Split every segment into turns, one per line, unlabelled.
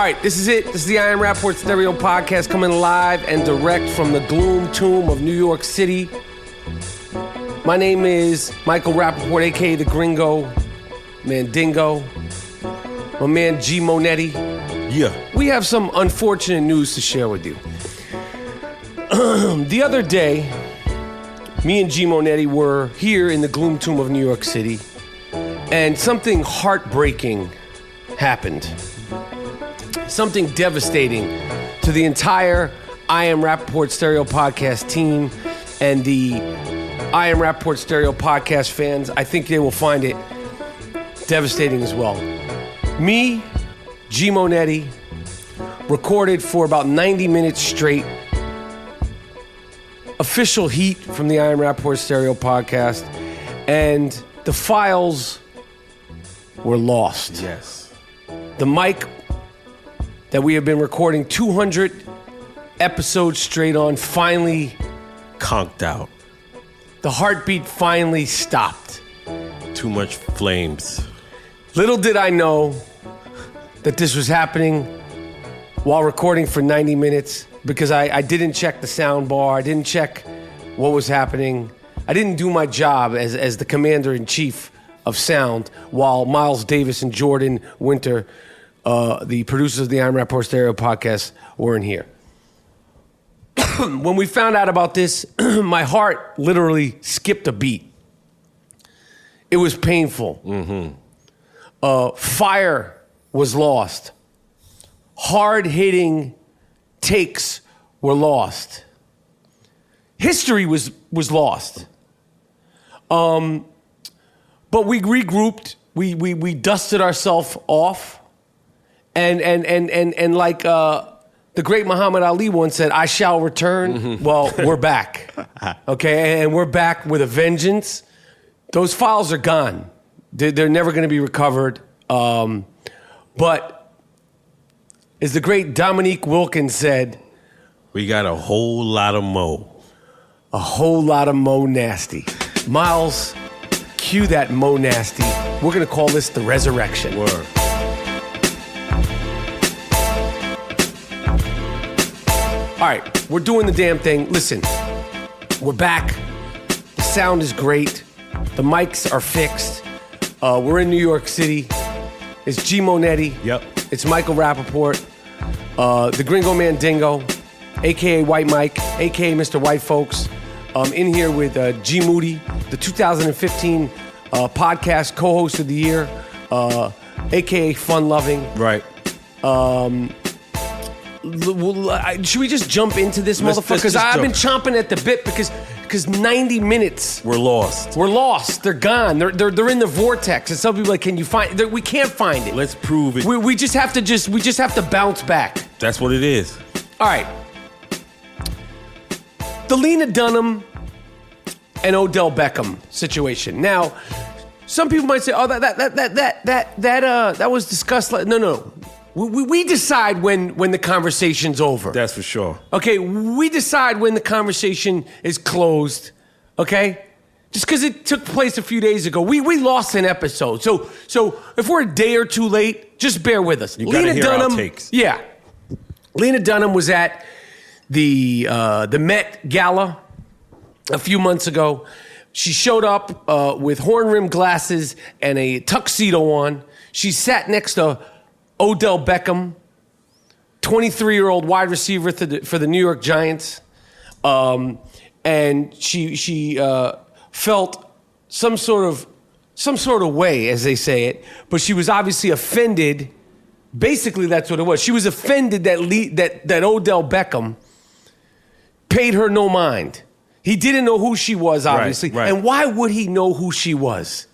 right, this is it. This is the Lyin Rapaport Stereo Podcast coming live and direct from the Gloom Tomb of New York City. My name is Michael Rapaport, a.k.a. the Gringo, Mandingo, my man GMoneti.
Yeah.
We have some unfortunate news to share with you. The other day, me and GMoneti were here in the Gloom Tomb of New York City, and something heartbreaking happened. Something devastating to the entire Lyin Rapaport Stereo Podcast team and the Lyin Rapaport Stereo Podcast fans. I think they will find it devastating as well. Me, GMoneti, recorded for about 90 minutes straight. Official heat from the Lyin Rapaport Stereo Podcast. And the files were lost.
Yes.
The mic that we have been recording 200 episodes straight on finally
Conked out.
the heartbeat finally stopped.
Too much flames.
Little did I know that this was happening while recording for 90 minutes because I didn't check the sound bar. I didn't check what was happening. I didn't do my job as the commander-in-chief of sound while Miles Davis and Jordan Winter, the producers of the Lyin Rapaport Stereo Podcast, weren't here. When we found out about this, my heart literally skipped a beat. It was painful. Fire was lost. Hard-hitting takes were lost. History was lost. But we regrouped. We dusted ourselves off. And like the great Muhammad Ali once said, I shall return. Well, we're back. Okay, and we're back with a vengeance. Those files are gone. They're never going to be recovered. But as the great Dominique Wilkins said,
We got a whole lot of mo.
a whole lot of Mo Nasty. Miles, cue that Mo Nasty. We're going to call this the resurrection.
Word.
All right, we're doing the damn thing. Listen, we're back. The sound is great. The mics are fixed. We're in New York City. It's GMoneti.
Yep.
It's Michael Rapaport. The Gringo Mandingo, a.k.a. White Mike, a.k.a. Mr. White Folks. In here with G. Moody, the 2015 podcast co-host of the year, a.k.a. Fun Loving.
Right.
Should we just jump into this motherfucker? Because I've been chomping at the bit because 90 minutes
We're lost.
we're lost. They're gone. They're in the vortex. And some people are like, can you find it? We can't find it.
Let's prove it.
We just have to bounce back.
That's what it is.
All right. The Lena Dunham and Odell Beckham situation. Now, some people might say, "Oh, that was discussed." No. We decide when the conversation's over.
That's for sure.
Okay, we decide when the conversation is closed. Okay, just because it took place a few days ago, we lost an episode. So if we're a day or two late, just bear with us.
You gotta hear our takes.
Yeah, Lena Dunham was at the Met Gala a few months ago. She showed up with horn-rimmed glasses and a tuxedo on. She sat next to Odell Beckham, 23-year-old wide receiver for the New York Giants. And she felt some sort of way, as they say it, but she was obviously offended. Basically, that's what it was. She was offended that Odell Beckham paid her no mind. He didn't know who she was, obviously.
Right.
And why would he know who she was?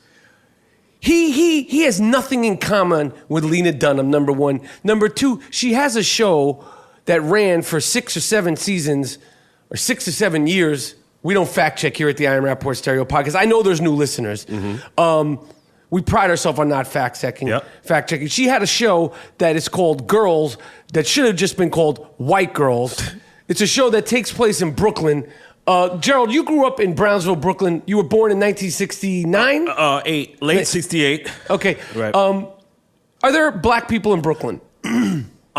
He has nothing in common with Lena Dunham, number one. Number two, she has a show that ran for 6 or 7 seasons, or 6 or 7 years. We don't fact check here at the Lyin Rapaport Stereo Podcast. I know there's new listeners. We pride ourselves on not fact checking.
Yep.
She had a show that is called Girls that should have just been called White Girls. It's a show that takes place in Brooklyn. Gerald, you grew up in Brownsville, Brooklyn. You were born in 1969?
Late 68.
Okay.
Right.
Are there black people in Brooklyn?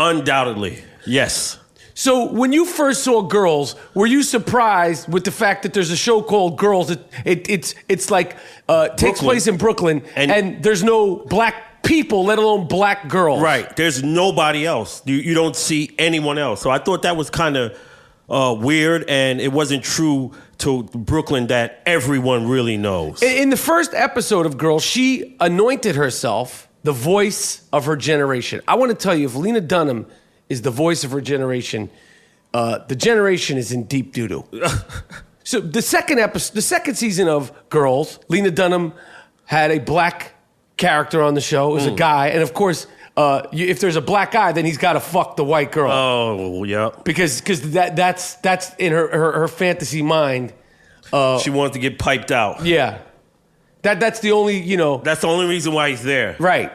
Undoubtedly, yes.
So when you first saw Girls, were you surprised with the fact that there's a show called Girls? It's like takes place in Brooklyn, and there's no black people, let alone black girls.
Right. There's nobody else. You don't see anyone else. So I thought that was kind of weird, and it wasn't true to Brooklyn that everyone really knows.
In the first episode of Girls, she anointed herself the voice of her generation. I want to tell you, if Lena Dunham is the voice of her generation, the generation is in deep doo-doo. So the second season of Girls, Lena Dunham had a black character on the show. It was a guy, and of course, if there's a black guy, then he's got to fuck the white girl.
Oh, yeah.
Because that's in her fantasy mind.
She wants to get piped out.
Yeah. That's the only,
That's the only reason why he's there.
Right.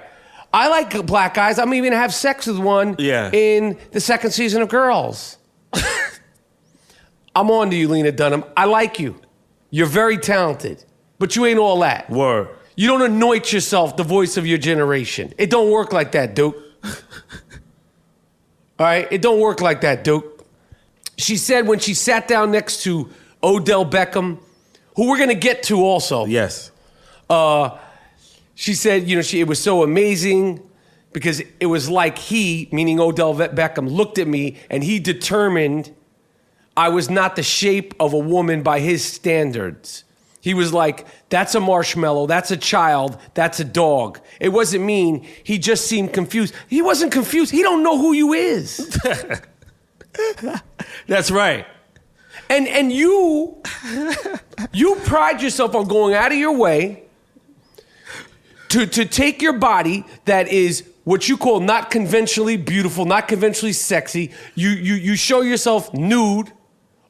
I like black guys. I'm even gonna have sex with one in the second season of Girls. I'm on to you, Lena Dunham. I like you. You're very talented, but you ain't all that.
Word.
You don't anoint yourself the voice of your generation. It don't work like that, Duke. All right? It don't work like that, Duke. She said when she sat down next to Odell Beckham, who we're gonna get to also.
Yes.
She said, it was so amazing because it was like he, meaning Odell Beckham, looked at me and he determined I was not the shape of a woman by his standards. He was like, that's a marshmallow, that's a child, that's a dog. It wasn't mean. He just seemed confused. He wasn't confused. He don't know who you is.
That's right.
And you pride yourself on going out of your way to take your body that is what you call not conventionally beautiful, not conventionally sexy. You show yourself nude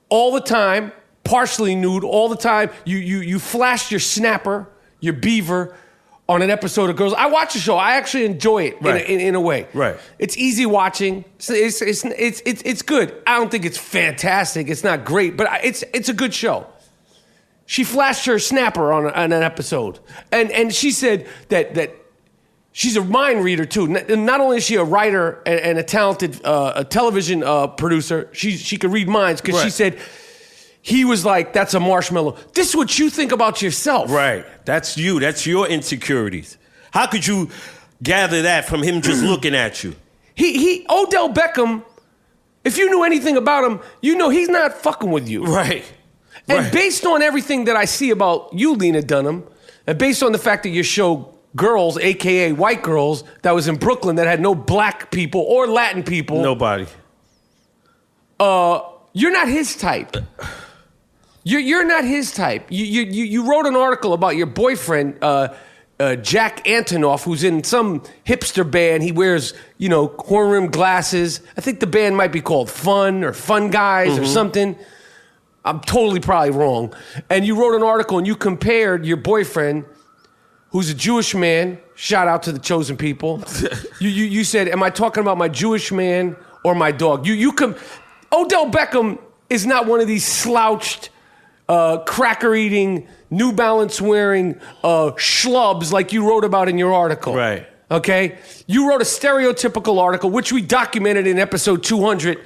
all the time, partially nude all the time. You flash your snapper, your beaver on an episode of Girls. I watch the show. I actually enjoy it in a way.
Right.
It's easy watching. It's good. I don't think it's fantastic. It's not great, but it's a good show. She flashed her snapper on an episode. And she said that she's a mind reader, too. Not only is she a writer and a talented a television producer, she could read minds because she said he was like, that's a marshmallow. This is what you think about yourself.
Right. That's you. That's your insecurities. How could you gather that from him just looking at you?
Odell Beckham, if you knew anything about him, he's not fucking with you.
Right.
And based on everything that I see about you, Lena Dunham, and based on the fact that your show Girls, a.k.a. White Girls, that was in Brooklyn that had no black people or Latin people.
Nobody.
You're not his type. You're not his type. You wrote an article about your boyfriend, Jack Antonoff, who's in some hipster band. He wears, horn-rimmed glasses. I think the band might be called Fun or Fun Guys or something. I'm totally probably wrong. And you wrote an article and you compared your boyfriend, who's a Jewish man, shout out to the chosen people. You said, am I talking about my Jewish man or my dog? Odell Beckham is not one of these slouched, cracker-eating, New Balance wearing schlubs like you wrote about in your article.
Right.
Okay? You wrote a stereotypical article, which we documented in episode 200,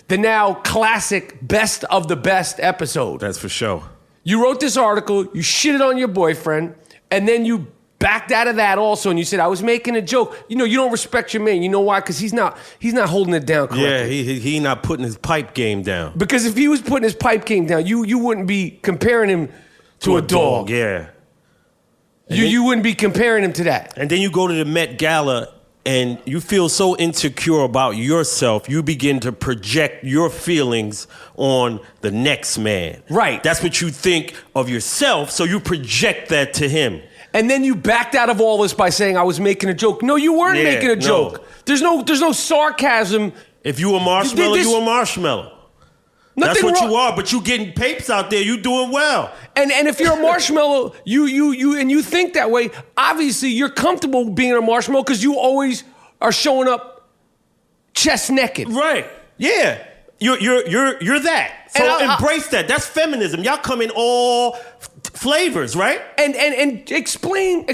the now classic best of the best episode.
That's for sure.
You wrote this article, you shitted on your boyfriend, and then you backed out of that also, and you said, I was making a joke. You don't respect your man. You know why? Because he's not holding it down correctly.
Yeah, he not putting his pipe game down.
Because if he was putting his pipe game down, you wouldn't be comparing him to a dog.
Yeah.
You wouldn't be comparing him to that.
And then you go to the Met Gala and you feel so insecure about yourself, you begin to project your feelings on the next man.
Right.
That's what you think of yourself, so you project that to him.
And then you backed out of all this by saying I was making a joke. No, you weren't making a joke. There's no sarcasm.
If you a marshmallow, you a marshmallow. That's what you are, but you getting papes out there, you doing well.
And if you're a marshmallow, you think that way, obviously you're comfortable being a marshmallow because you always are showing up chest naked.
Right. Yeah. You're that. So embrace that. That's feminism. Y'all come in all flavors, right?
And explain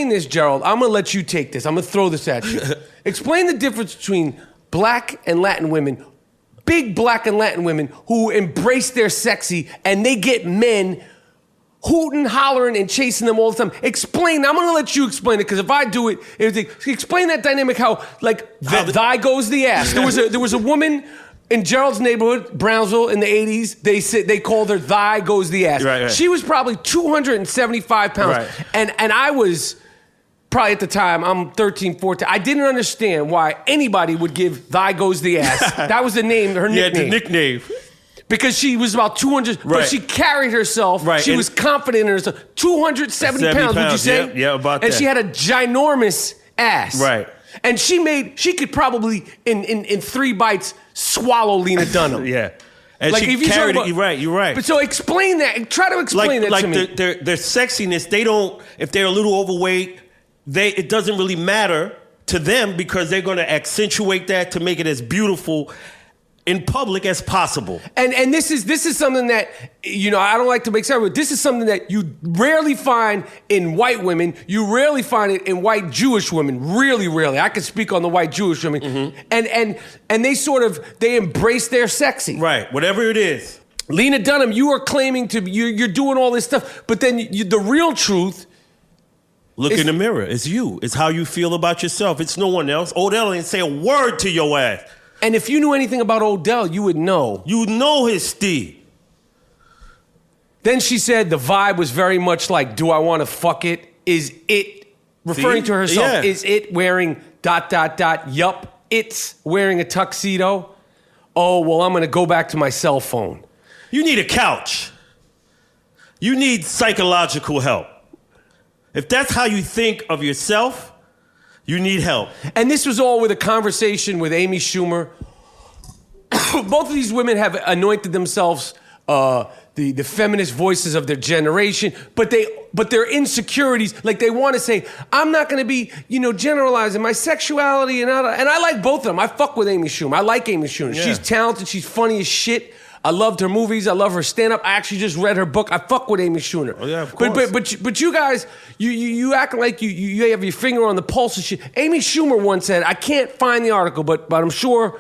this, Gerald. I'm gonna let you take this. I'm gonna throw this at you. Explain the difference between black and Latin women, big black and Latin women who embrace their sexy and they get men hooting, hollering, and chasing them all the time. Explain. I'm going to let you explain it because if I do it, explain that dynamic. How thigh goes the ass. There was a woman in Gerald's neighborhood, Brownsville, in the 80s. They called her thigh goes the ass.
Right.
She was probably 275 pounds,
right.
and I was. Probably at the time, I'm 13, 14. I didn't understand why anybody would give thigh goes the ass. That was the name, her nickname.
Yeah, the nickname.
Because she was about 200,
right.
But she carried herself.
Right.
She was confident in herself. 270 pounds, would you say?
Yeah, about that.
And she had a ginormous ass.
Right.
And she could probably, in 3 bites, swallow Lena Dunham.
Yeah. And
like,
she carried it. You're right.
But so explain that. Try to explain that to me.
Like their sexiness, they don't, if they're a little overweight, it doesn't really matter to them because they're going to accentuate that to make it as beautiful in public as possible. And
this is something that, I don't like to make sense, but this is something that you rarely find in white women. You rarely find it in white Jewish women. Really, rarely. I can speak on the white Jewish women. Mm-hmm. And they embrace their sexy.
Right, whatever it is.
Lena Dunham, you are claiming you're doing all this stuff, but then the real truth.
Look in the mirror. It's you. It's how you feel about yourself. It's no one else. Odell didn't say a word to your ass.
And if you knew anything about Odell, you would know.
You would know his Steve.
Then she said the vibe was very much like, do I want to fuck it? Is it, referring to herself, Is it wearing ... Yup, it's wearing a tuxedo. Oh, well, I'm going to go back to my cell phone.
You need a couch. You need psychological help. If that's how you think of yourself, you need help.
And this was all with a conversation with Amy Schumer. Both of these women have anointed themselves the feminist voices of their generation, but their insecurities, like they want to say, I'm not going to be, generalizing my sexuality, and I like both of them. I fuck with Amy Schumer. I like Amy Schumer. Yeah. She's talented. She's funny as shit. I loved her movies. I love her stand-up. I actually just read her book. I fuck with Amy Schumer.
Oh, yeah, of course.
But you guys, you act like you have your finger on the pulse of shit. Amy Schumer once said, I can't find the article, but I'm sure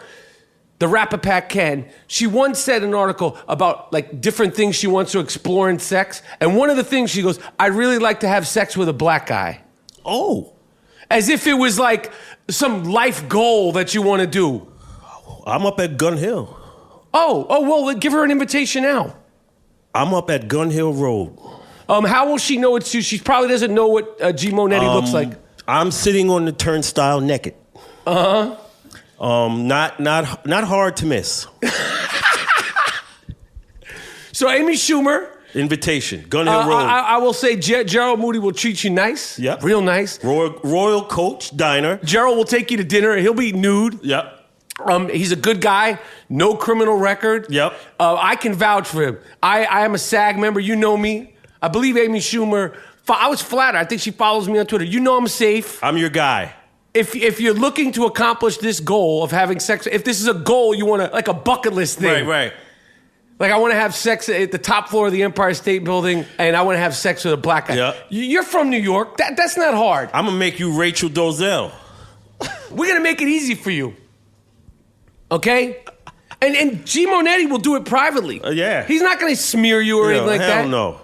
the Rapaport can. She once said in an article about like different things she wants to explore in sex. And one of the things she goes, I'd really like to have sex with a black guy.
Oh.
As if it was like some life goal that you want to do.
I'm up at Gun Hill.
Oh, well, give her an invitation now.
I'm up at Gun Hill Road.
How will she know it's you? She probably doesn't know what GMoneti looks like.
I'm sitting on the turnstile naked.
Uh-huh.
Not hard to miss.
So Amy Schumer.
Invitation, Gun Hill Road.
I will say Gerald Moody will treat you nice.
Yep.
Real nice.
Royal Coach Diner.
Gerald will take you to dinner. He'll be nude.
Yep.
He's a good guy, no criminal record.
Yep.
I can vouch for him. I am a SAG member. You know me. I believe Amy Schumer. I was flattered. I think she follows me on Twitter. You know I'm safe.
I'm your guy.
If you're looking to accomplish this goal of having sex, if this is a goal you want to, like a bucket list thing.
Right.
Like I want to have sex at the top floor of the Empire State Building, and I want to have sex with a black guy.
Yep.
You're from New York. That's not hard.
I'm going to make you Rachel Dolezal.
We're going to make it easy for you. Okay? And GMoneti will do it privately.
Yeah.
He's not going to smear you or anything like that.
Hell no.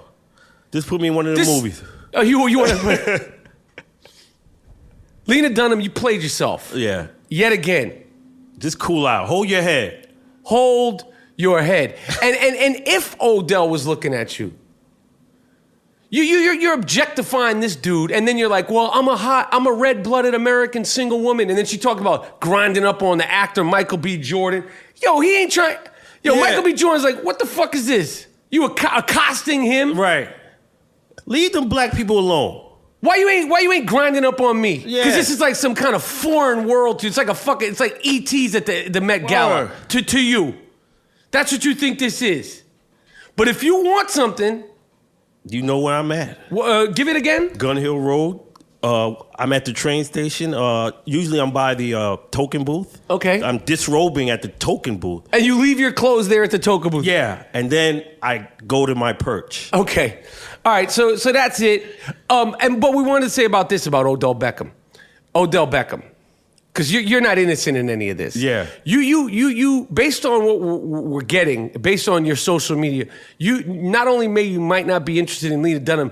Just put me in one of the movies.
Oh, you want to... Lena Dunham, you played yourself.
Yeah.
Yet again.
Just cool out. Hold your head.
Hold your head. And if Odell was looking at you, you're objectifying this dude, and then you're like, well, I'm a red-blooded American single woman, and then she talked about grinding up on the actor Michael B. Jordan. Yo, he ain't trying. Yo, yeah. Michael B. Jordan's like, what the fuck is this? You accosting him?
Right. Leave them black people alone.
Why you ain't grinding up on me?
Yeah.
Because this is like some kind of foreign world to you. It's like ET's at the Met Gala to you. That's what you think this is. But if you want something...
You know where I'm at.
Give it again.
Gun Hill Road. I'm at the train station. Usually I'm by the token booth.
Okay.
I'm disrobing at the token booth.
And you leave your clothes there at the token booth.
Yeah. And then I go to my perch.
Okay. All right. So that's it. But we wanted to say about this about Odell Beckham. Odell Beckham. because you're not innocent in any of this.
Yeah.
You. Based on what we're getting, based on your social media, you not only might not be interested in Lena Dunham,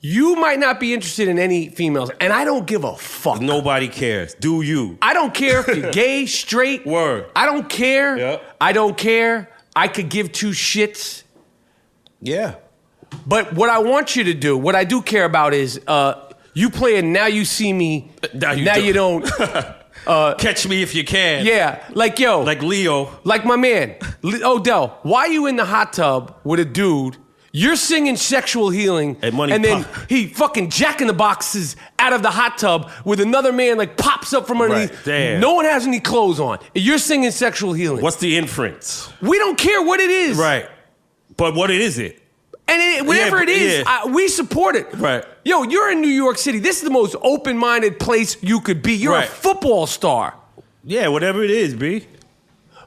you might not be interested in any females, and I don't give a fuck.
Nobody cares. Do you?
I don't care if you're gay, straight.
Word.
I don't care.
Yep.
I don't care. I could give two shits.
Yeah.
But what I want you to do, what I do care about is you playing Now You See Me, Now You Don't.
Catch Me If You Can.
Yeah, like yo.
Like Leo.
Like my man, Odell. Why are you in the hot tub with a dude? You're singing Sexual Healing, and then he fucking jacking the boxes out of the hot tub with another man like pops up from underneath.
Right, damn.
No one has any clothes on. You're singing Sexual Healing.
What's the inference?
We don't care what it is.
Right. But what is it?
And whatever it is, we support it.
Right.
Yo, you're in New York City. This is the most open-minded place you could be. You're a football star.
Yeah, whatever it is, B.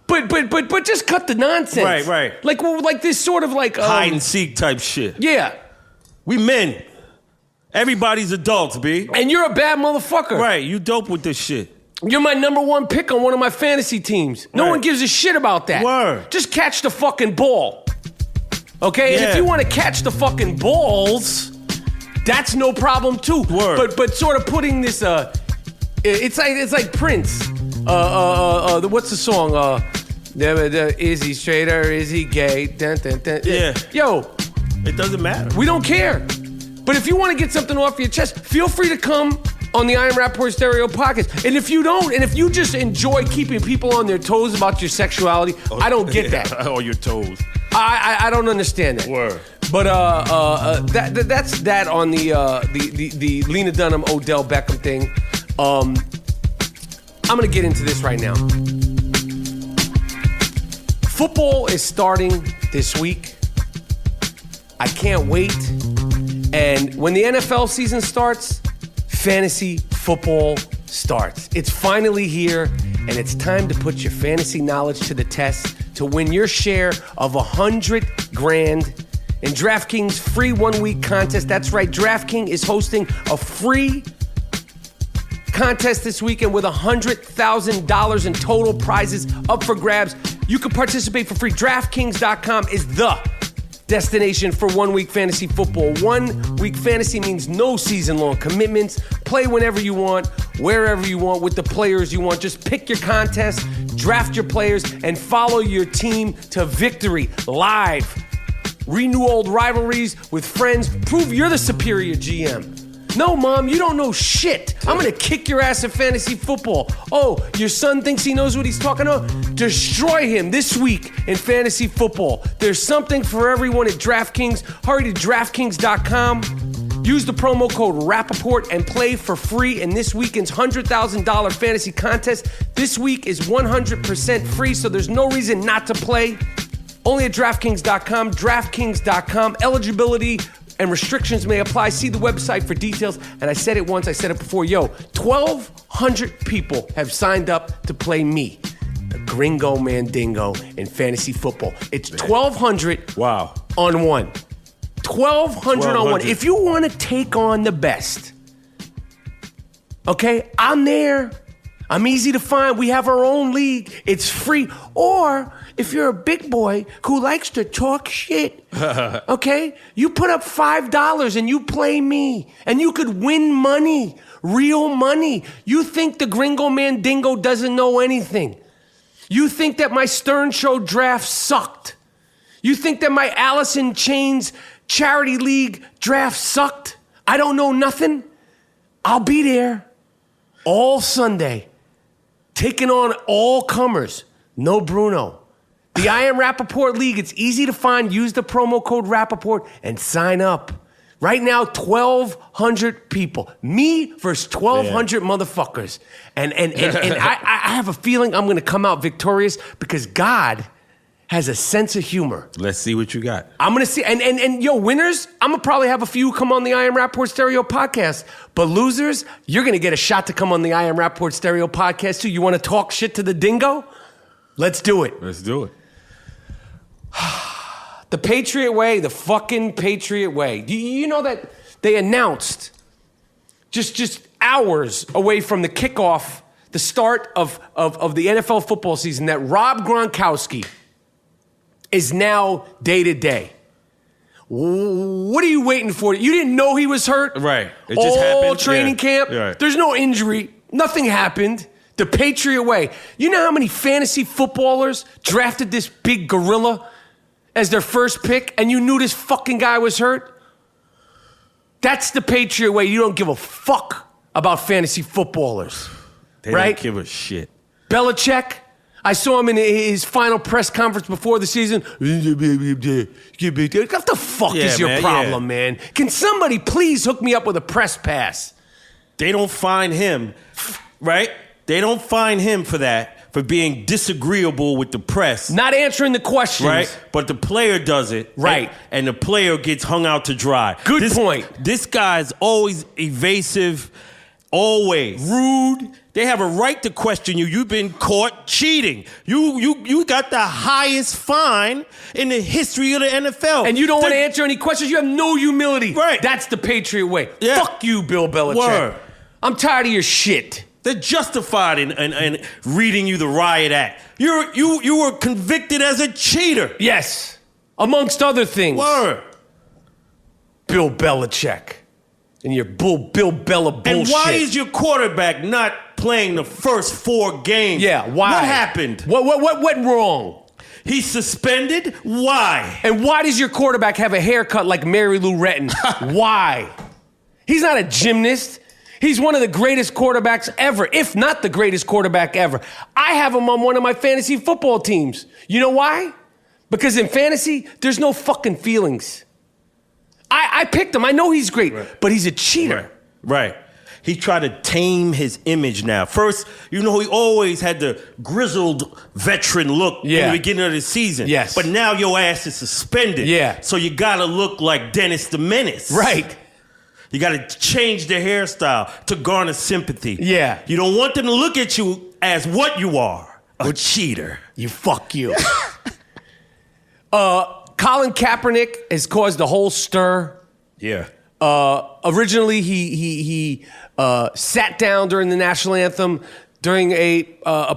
But just cut the nonsense.
Right.
Like this sort of like
hide and seek type shit.
Yeah.
We men. Everybody's adults, B.
And you're a bad motherfucker.
Right. You dope with this shit.
You're my number one pick on one of my fantasy teams. No one gives a shit about that.
Word.
Just catch the fucking ball. Okay? And if you want to catch the fucking balls, that's no problem too.
Word.
But sort of putting this it's like Prince. What's the song? Is he straight or is he gay? Dun, dun, dun.
Yeah.
Yo.
It doesn't matter.
We don't care. But if you want to get something off your chest, feel free to come on the Lyin Rapaport Stereo Podcast. And if you don't, and if you just enjoy keeping people on their toes about your sexuality, I don't get that.
On your toes.
I don't understand that.
Word.
But that's that on the Lena Dunham Odell Beckham thing. I'm gonna get into this right now. Football is starting this week. I can't wait. And when the NFL season starts, fantasy football starts. It's finally here, and it's time to put your fantasy knowledge to the test to win your share of $100,000 in DraftKings free 1 week contest. That's right, DraftKings is hosting a free contest this weekend with $100,000 in total prizes up for grabs. You can participate for free. DraftKings.com is the destination for 1 week fantasy football. 1 week fantasy means no season-long commitments. Play whenever you want, wherever you want, with the players you want. Just pick your contest, draft your players, and follow your team to victory live. Renew old rivalries with friends. Prove you're the superior GM. No, Mom, you don't know shit. I'm going to kick your ass at fantasy football. Oh, your son thinks he knows what he's talking about? Destroy him this week in fantasy football. There's something for everyone at DraftKings. Hurry to DraftKings.com. Use the promo code Rapaport and play for free in this weekend's $100,000 fantasy contest. This week is 100% free, so there's no reason not to play. Only at DraftKings.com. DraftKings.com. Eligibility and restrictions may apply. See the website for details. And I said it once, I said it before. Yo, 1,200 people have signed up to play me, the Gringo Mandingo, in fantasy football. It's 1,200 on one. 1,200 on one. If you want to take on the best, okay, I'm there. I'm easy to find. We have our own league. It's free. Or if you're a big boy who likes to talk shit, okay, you put up $5 and you play me, and you could win money, real money. You think the Gringo Mandingo doesn't know anything. You think that my Stern Show draft sucked. You think that my Alice in Chains Charity League draft sucked. I don't know nothing. I'll be there all Sunday, taking on all comers. No Bruno. The Lyin Rapaport League, it's easy to find. Use the promo code Rapaport and sign up. Right now, 1,200 people. Me versus 1,200 motherfuckers. And I have a feeling I'm going to come out victorious because God has a sense of humor.
Let's see what you got.
I'm going to see. And yo, winners, I'm going to probably have a few come on the Lyin Rapaport Stereo Podcast. But losers, you're going to get a shot to come on the Lyin Rapaport Stereo Podcast too. You want to talk shit to the dingo? Let's do it.
Let's do it.
The Patriot way, the fucking Patriot way. Do you know that they announced, just hours away from the kickoff, the start of the NFL football season, that Rob Gronkowski is now day-to-day. What are you waiting for? You didn't know he was hurt?
Right. It just happened.
All training camp.
Right.
There's no injury. Nothing happened. The Patriot way. You know how many fantasy footballers drafted this big gorilla as their first pick and you knew this fucking guy was hurt? That's the Patriot way. You don't give a fuck about fantasy footballers.
They
right?
don't give a shit.
Belicheck, I saw him in his final press conference before the season. What the fuck is your problem, man? Can somebody please hook me up with a press pass?
They don't find him, right? They don't find him for that, for being disagreeable with the press.
Not answering the questions.
Right? But the player does it.
Right.
And the player gets hung out to dry.
Good point.
This guy's always evasive, always.
Rude.
They have a right to question you. You've been caught cheating. You got the highest fine in the history of the NFL.
And you don't want to answer any questions. You have no humility.
Right.
That's the Patriot way.
Yeah.
Fuck you, Bill Belichick.
Word.
I'm tired of your shit.
They're justified in reading you the riot act. You were convicted as a cheater.
Yes. Amongst other things.
Word.
Bill Belichick. And your Bill Bella bullshit.
And why is your quarterback not playing the first 4 games?
Yeah, why?
What happened?
What went wrong?
He's suspended? Why?
And why does your quarterback have a haircut like Mary Lou Retton? Why? He's not a gymnast. He's one of the greatest quarterbacks ever, if not the greatest quarterback ever. I have him on one of my fantasy football teams. You know why? Because in fantasy, there's no fucking feelings. I picked him. I know he's great, but he's a cheater.
Right. He tried to tame his image now. First, he always had the grizzled veteran look in the beginning of the season.
Yes.
But now your ass is suspended.
Yeah.
So you got to look like Dennis the Menace.
Right.
You got to change the hairstyle to garner sympathy.
Yeah.
You don't want them to look at you as what you are, a cheater.
You fuck you. Colin Kaepernick has caused a whole stir.
Yeah.
Originally, he sat down during the national anthem during a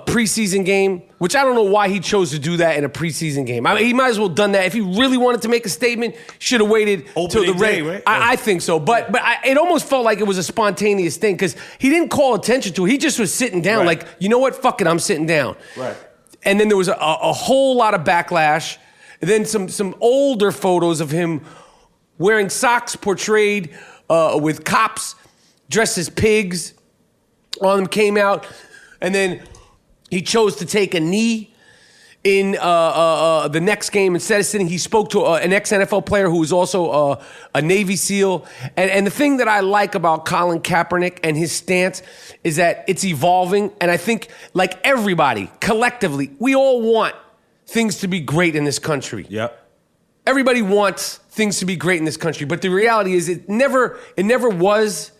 preseason game, which I don't know why he chose to do that in a preseason game. I mean, he might as well have done that. If he really wanted to make a statement, should have waited till the
day, right?
I think so. But it almost felt like it was a spontaneous thing because he didn't call attention to it. He just was sitting down like, you know what? Fuck it, I'm sitting down.
Right.
And then there was a whole lot of backlash. And then some older photos of him wearing socks portrayed with cops dressed as pigs on them came out. And then he chose to take a knee in the next game. Instead of sitting, he spoke to an ex-NFL player who was also a Navy SEAL. And the thing that I like about Colin Kaepernick and his stance is that it's evolving. And I think, like everybody, collectively, we all want things to be great in this country.
Yep.
Everybody wants things to be great in this country, but the reality is it never was.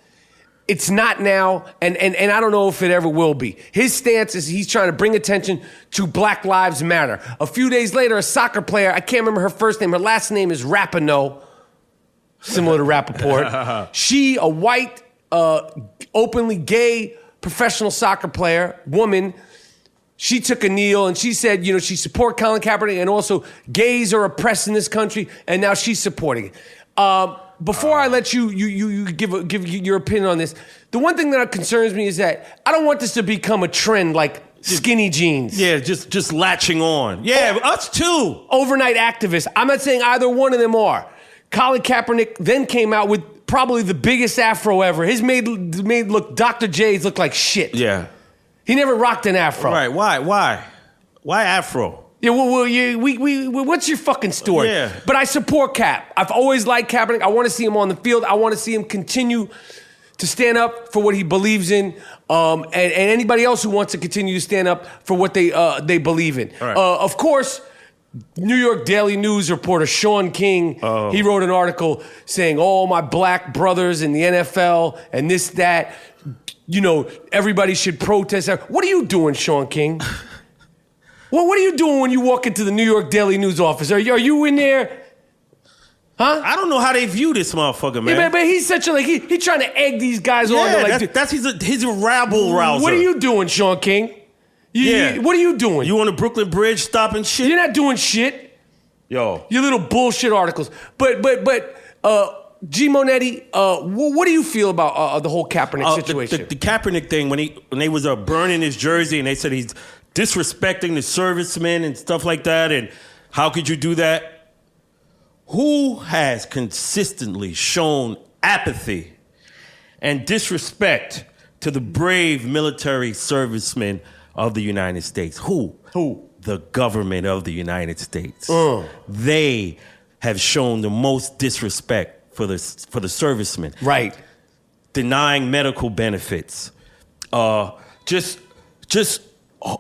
It's not now, and I don't know if it ever will be. His stance is he's trying to bring attention to Black Lives Matter. A few days later, a soccer player, I can't remember her first name, her last name is Rapinoe, similar to Rapaport. She, a white, openly gay professional soccer player, woman, she took a kneel and she said, she support Colin Kaepernick and also gays are oppressed in this country, and now she's supporting it. Before I let you give your opinion on this, the one thing that concerns me is that I don't want this to become a trend like skinny jeans.
Yeah, just latching on. Yeah, us too.
Overnight activists. I'm not saying either one of them are. Colin Kaepernick then came out with probably the biggest afro ever. His made look Dr. J's look like shit.
Yeah.
He never rocked an afro.
Right. Why afro?
Yeah, what's your fucking story?
Yeah.
But I support Cap. I've always liked Kaepernick. I want to see him on the field. I want to see him continue to stand up for what he believes in, and anybody else who wants to continue to stand up for what they believe in.
Right.
Of course, New York Daily News reporter Sean King, he wrote an article saying, all my black brothers in the NFL and this, that, everybody should protest. What are you doing, Sean King? Well, what are you doing when you walk into the New York Daily News office? Are you in there? Huh?
I don't know how they view this motherfucker, man.
Yeah, but he's such a he trying to egg these guys on.
Yeah, he's a rabble rouser.
What are you doing, Sean King? What are you doing?
You on the Brooklyn Bridge stopping shit?
You're not doing shit.
Yo.
Your little bullshit articles. But GMoneti, what do you feel about the whole Kaepernick situation?
The Kaepernick thing, when they was burning his jersey and they said he's disrespecting the servicemen and stuff like that, and how could you do that? Who has consistently shown apathy and disrespect to the brave military servicemen of the United States? Who? The government of the United States. They have shown the most disrespect for the servicemen.
Right.
Denying medical benefits. Just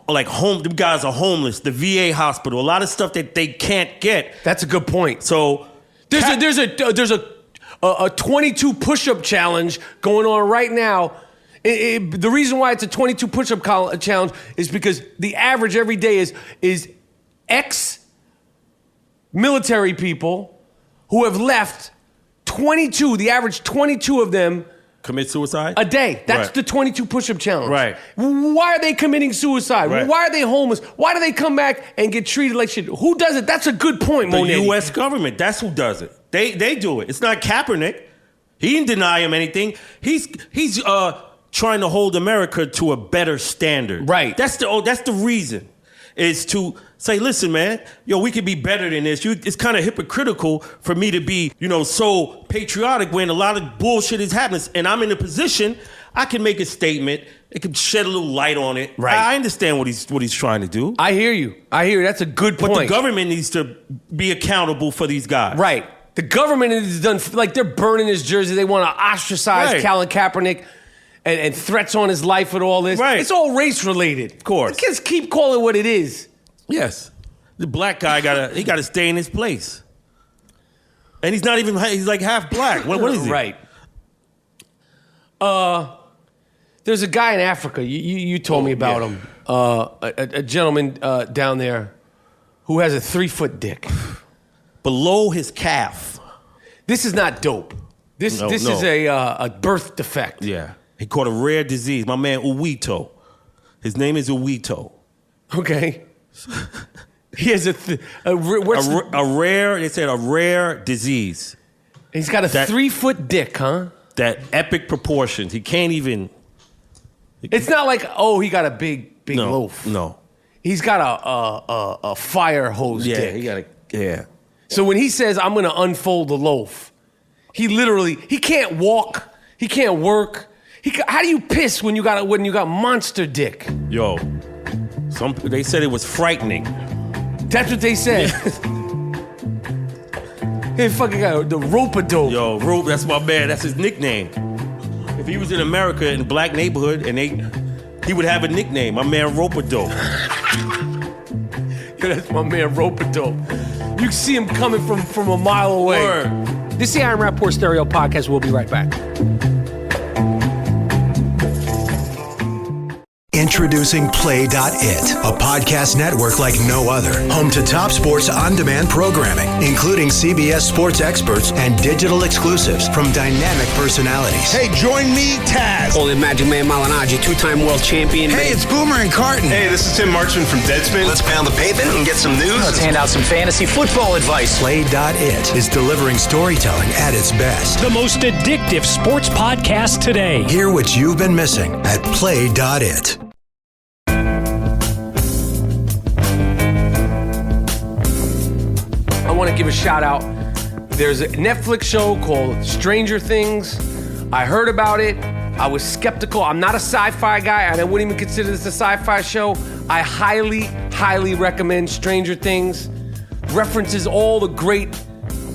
like them guys are homeless. The VA hospital, a lot of stuff that they can't get.
That's a good point.
So
there's a 22 push-up challenge going on right now. The reason why it's a 22 push-up challenge is because the average every day is ex-military people who have left 22. The average 22 of them
commit suicide?
A day. That's
right.
The 22 push-up challenge.
Right.
Why are they committing suicide?
Right.
Why are they homeless? Why do they come back and get treated like shit? Who does it? That's a good point,
The
Monetti.
U.S. government. That's who does it. They do it. It's not Kaepernick. He didn't deny him anything. He's trying to hold America to a better standard.
Right.
That's the reason. Is to say, listen, man, we could be better than this. It's kind of hypocritical for me to be, so patriotic when a lot of bullshit is happening. And I'm in a position, I can make a statement. It can shed a little light on it.
Right.
I understand what he's trying to do.
I hear you. That's a good point.
But the government needs to be accountable for these guys.
Right. The government is done, like they're burning his jersey. They want to ostracize Colin Kaepernick and threats on his life with all this.
Right.
It's all race related.
Of course.
Just keep calling it what it is.
Yes. The black guy gotta stay in his place. And he's like half black. What is he?
Right. There's a guy in Africa, you told me about him. A gentleman down there who has a 3-foot dick.
Below his calf.
This is not dope. This is a birth defect.
Yeah. He caught a rare disease. My man Uwito. His name is Uwito.
Okay. He has a
rare. They said a rare disease.
He's got a 3-foot dick, huh?
That epic proportions. He can't even.
It's not like he got a big loaf.
No.
He's got a fire hose dick.
He got a.
So when he says I'm gonna unfold the loaf, he can't walk. He can't work. How do you piss when you got monster dick?
Yo, they said it was frightening.
That's what they said. He fucking got the rope-a-dope.
Yo, Rope, that's my man. That's his nickname. If he was in America in a black neighborhood and he would have a nickname. My man Rope-a-dope.
Yo, that's my man rope-a-dope. You can see him coming from a mile away.
Word.
This is the Lyin Rapaport Stereo Podcast. We'll be right back.
Introducing Play.it, a podcast network like no other. Home to top sports on-demand programming, including CBS sports experts and digital exclusives from dynamic personalities.
Hey, join me, Taz.
Holy Magic Man Malinaji, 2-time world champion.
Hey, it's Boomer and Carton.
Hey, this is Tim Marchman from Deadspin.
Let's pound the pavement and get some news.
Let's hand out some fantasy football advice.
Play.it is delivering storytelling at its best.
The most addictive sports podcast today.
Hear what you've been missing at Play.it.
I want to give a shout out. There's a Netflix show called Stranger Things. I heard about it. I was skeptical. I'm not a sci-fi guy, and I wouldn't even consider this a sci-fi show. I highly, highly recommend Stranger Things. References all the great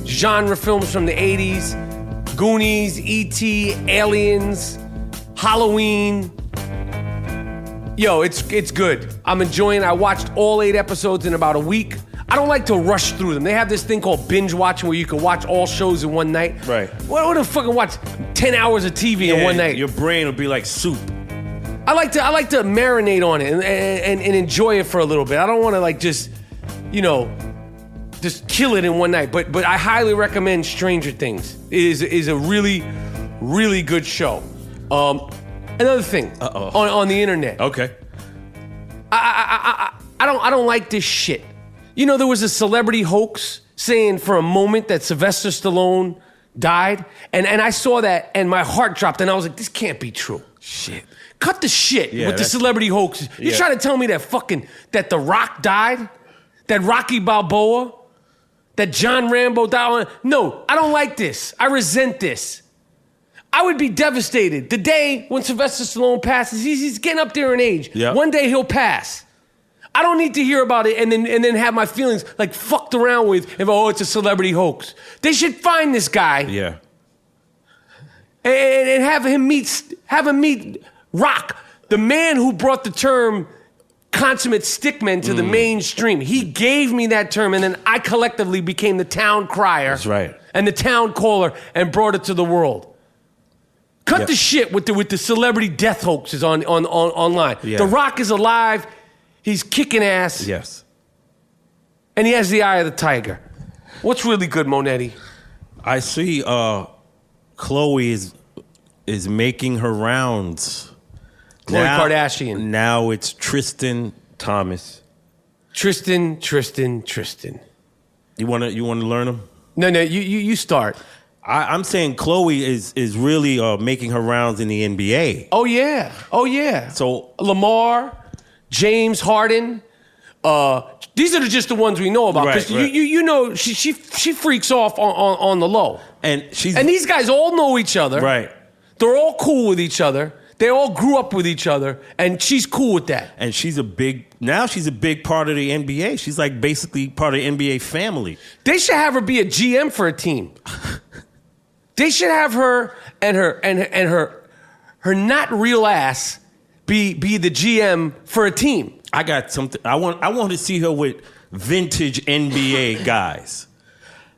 genre films from the 80s. Goonies, E.T., Aliens, Halloween. Yo, it's good. I'm enjoying it. I watched all 8 episodes in about a week. I don't like to rush through them. They have this thing called binge watching where you can watch all shows in one night.
Right.
What the fucking watch 10 hours of TV in one night?
Your brain will be like soup.
I like to marinate on it and enjoy it for a little bit. I don't want to just, just kill it in one night. But I highly recommend Stranger Things. It is a really, really good show. Another thing on the internet.
Okay.
I don't like this shit. You know, there was a celebrity hoax saying for a moment that Sylvester Stallone died, and I saw that and my heart dropped, and I was like, this can't be true. Shit. Cut the shit with the celebrity hoaxes. You trying to tell me that The Rock died? That Rocky Balboa? That John Rambo died? No, I don't like this. I resent this. I would be devastated. The day when Sylvester Stallone passes, he's getting up there in age.
Yep.
One day he'll pass. I don't need to hear about it and then have my feelings like fucked around with if it's a celebrity hoax. They should find this guy.
Yeah.
And have him meet Rock, the man who brought the term consummate stickmen to the mainstream. He gave me that term, and then I collectively became the town crier.
That's right.
And the town caller and brought it to the world. Cut the shit with the celebrity death hoaxes online.
Yeah.
The Rock is alive. He's kicking ass.
Yes.
And he has the eye of the tiger. What's really good, Monetti?
I see Khloe is making her rounds.
Khloe Kardashian.
Now it's Tristan Thomas.
Tristan.
You wanna learn him?
No, you start.
I'm saying Khloe is really making her rounds in the NBA.
Oh yeah.
So
Lamar, James Harden. These are just the ones we know about. Because you know she freaks off on the low.
And
these guys all know each other.
Right.
They're all cool with each other. They all grew up with each other, and she's cool with that.
And she's a big part of the NBA. She's like basically part of the NBA family.
They should have her be a GM for a team. They should have her and her not real ass be the GM for a team.
I got something. I want to see her with vintage NBA guys.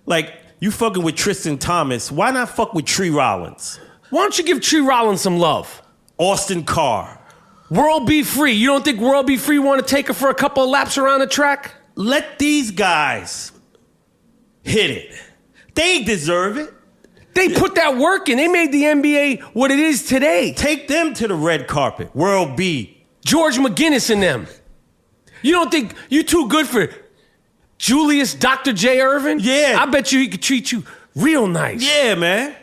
Like, you fucking with Tristan Thomas. Why not fuck with Tree Rollins?
Why don't you give Tree Rollins some love?
Austin Carr.
World Be Free. You don't think World Be Free want to take her for a couple of laps around the track?
Let these guys hit it. They deserve it.
They put that work in. They made the NBA what it is today.
Take them to the red carpet. World B.
George McGinnis and them. You don't think you too good for Julius Dr. J. Irvin?
Yeah.
I bet you he could treat you real nice.
Yeah, man.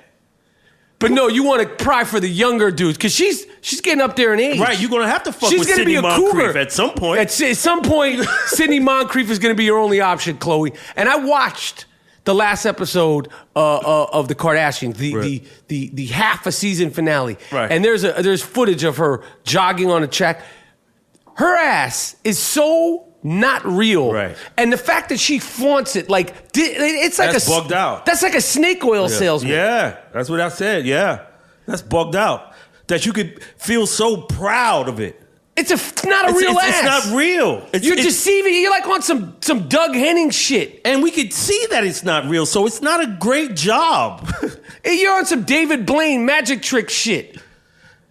But no, you want to pry for the younger dudes because she's getting up there in age.
Right, you're going to have to fuck
she's
with
gonna
Sidney
be a
Moncrief
cougar.
at some point.
At some point, Sidney Moncrief is going to be your only option, Khloe. And I watched the last episode of the Kardashians, the half a season finale.
Right.
And there's footage of her jogging on a track. Her ass is so not real.
Right.
And the fact that she flaunts it, like, it's like
That's bugged out.
That's like a snake oil salesman.
Yeah, that's what I said. Yeah, that's bugged out. That you could feel so proud of it.
It's not a real ass.
It's not real.
You're deceiving. You're like on some Doug Henning shit.
And we could see that it's not real, so it's not a great job.
You're on some David Blaine magic trick shit.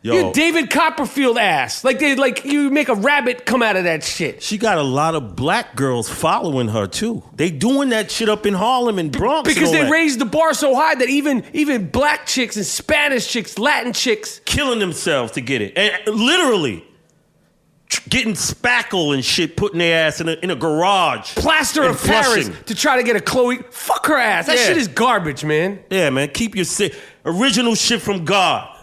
Yo,
You're David Copperfield ass. Like you make a rabbit come out of that shit.
she got a lot of black girls following her too. They doing that shit up in Harlem and Bronx.
Because
and all
they
that.
raised the bar so high that even black chicks and Spanish chicks, Latin chicks,
killing themselves to get it, and literally getting spackle and shit, putting their ass in a garage,
plaster
and
of Paris
flushing.
to try to get a Khloe. Fuck her ass. That shit is garbage, man.
Yeah, man. Keep your original shit from God.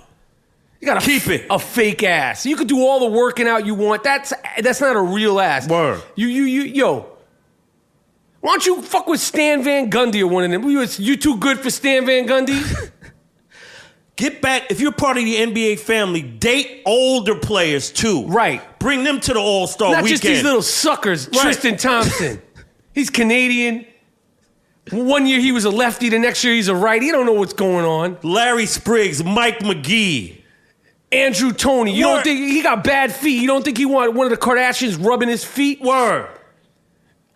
You gotta
keep it
a fake ass. You could do all the working out you want. That's not a real ass.
Word.
Yo. Why don't you fuck with Stan Van Gundy or one of them? You too good for Stan Van Gundy?
Get back. If you're part of the NBA family, date older players too.
Right.
Bring them to the All-Star
Not
weekend.
just these little suckers.
Right.
Tristan Thompson. He's Canadian. One year he was a lefty, the next year he's a righty. You don't know what's going on.
Larry Spriggs, Mike McGee.
Andrew Toney. You don't think he got bad feet? You don't think he wanted one of the Kardashians rubbing his feet?
Word.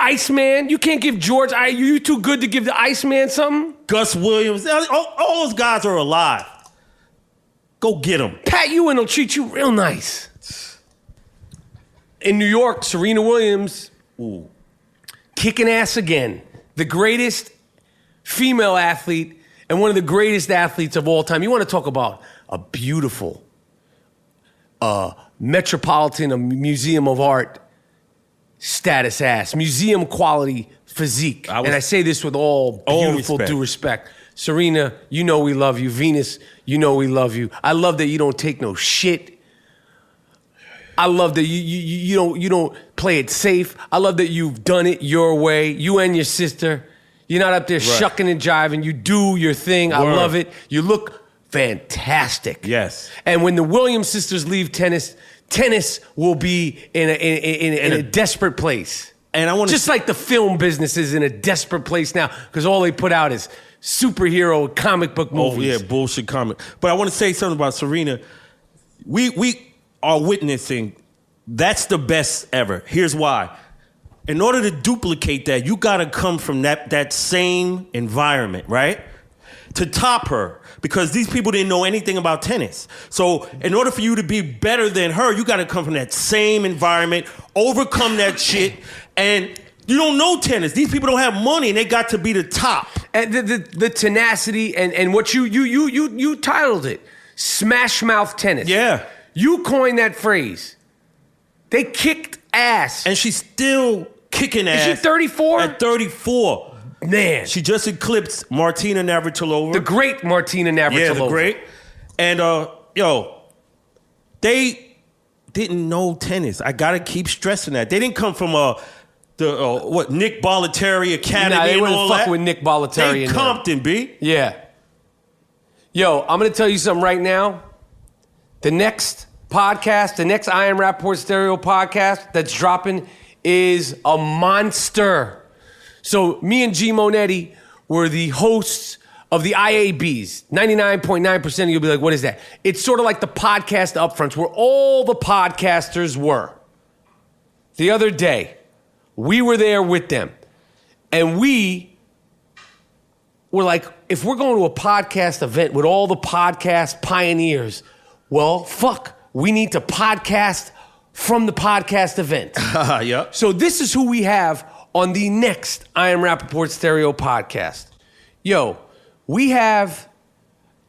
Iceman. You can't give George. You too good to give the Iceman something?
Gus Williams. All those guys are alive. Go get them.
Pat Ewing will treat you real nice. In New York, Serena Williams, kicking ass again. the greatest female athlete and one of the greatest athletes of all time. You want to talk about a beautiful Metropolitan Museum of Art status ass, museum quality physique. And I say this with all beautiful due respect. Serena, you know we love you. Venus, you know we love you. I love that you don't take no shit. I love that you don't play it safe. I love that you've done it your way. You and your sister. You're not up there shucking and jiving. You do your thing. I love it. You look fantastic.
Yes.
And when the Williams sisters leave tennis will be in a desperate place. And I want just like the film business is in a desperate place now because all they put out is superhero comic book movies.
Oh yeah, bullshit comic. But I want to say something about Serena. We are witnessing that's the best ever. Here's why. In order to duplicate that, you got to come from that same environment, right? To top her, because these people didn't know anything about tennis. So in order for you to be better than her, you got to come from that same environment, overcome that shit, and you don't know tennis. These people don't have money, and they got to be the top.
And the tenacity and what you titled it, smash mouth tennis.
Yeah.
You coined that phrase. They kicked ass.
And she's still kicking ass.
Is she 34?
At 34.
Man.
She just eclipsed Martina Navratilova.
The great Martina Navratilova.
Yeah, the great. And, they didn't know tennis. I got to keep stressing that. They didn't come from Nick Bollettieri Academy
nah, they
and
wouldn't
all
fuck
that.
with Nick Bollettieri.
They Compton, B.
Yeah. Yo, I'm going to tell you something right now. The next podcast, the next I Am Rapaport Stereo podcast that's dropping is a monster. So me and GMoneti were the hosts of the IABs. 99.9% of you'll be like, what is that? It's sort of like the podcast upfronts where all the podcasters were. The other day, we were there with them. And we were like, if we're going to a podcast event with all the podcast pioneers, well, fuck, we need to podcast from the podcast event.
Yep.
So this is who we have on the next I Am Rapaport Stereo podcast. Yo, we have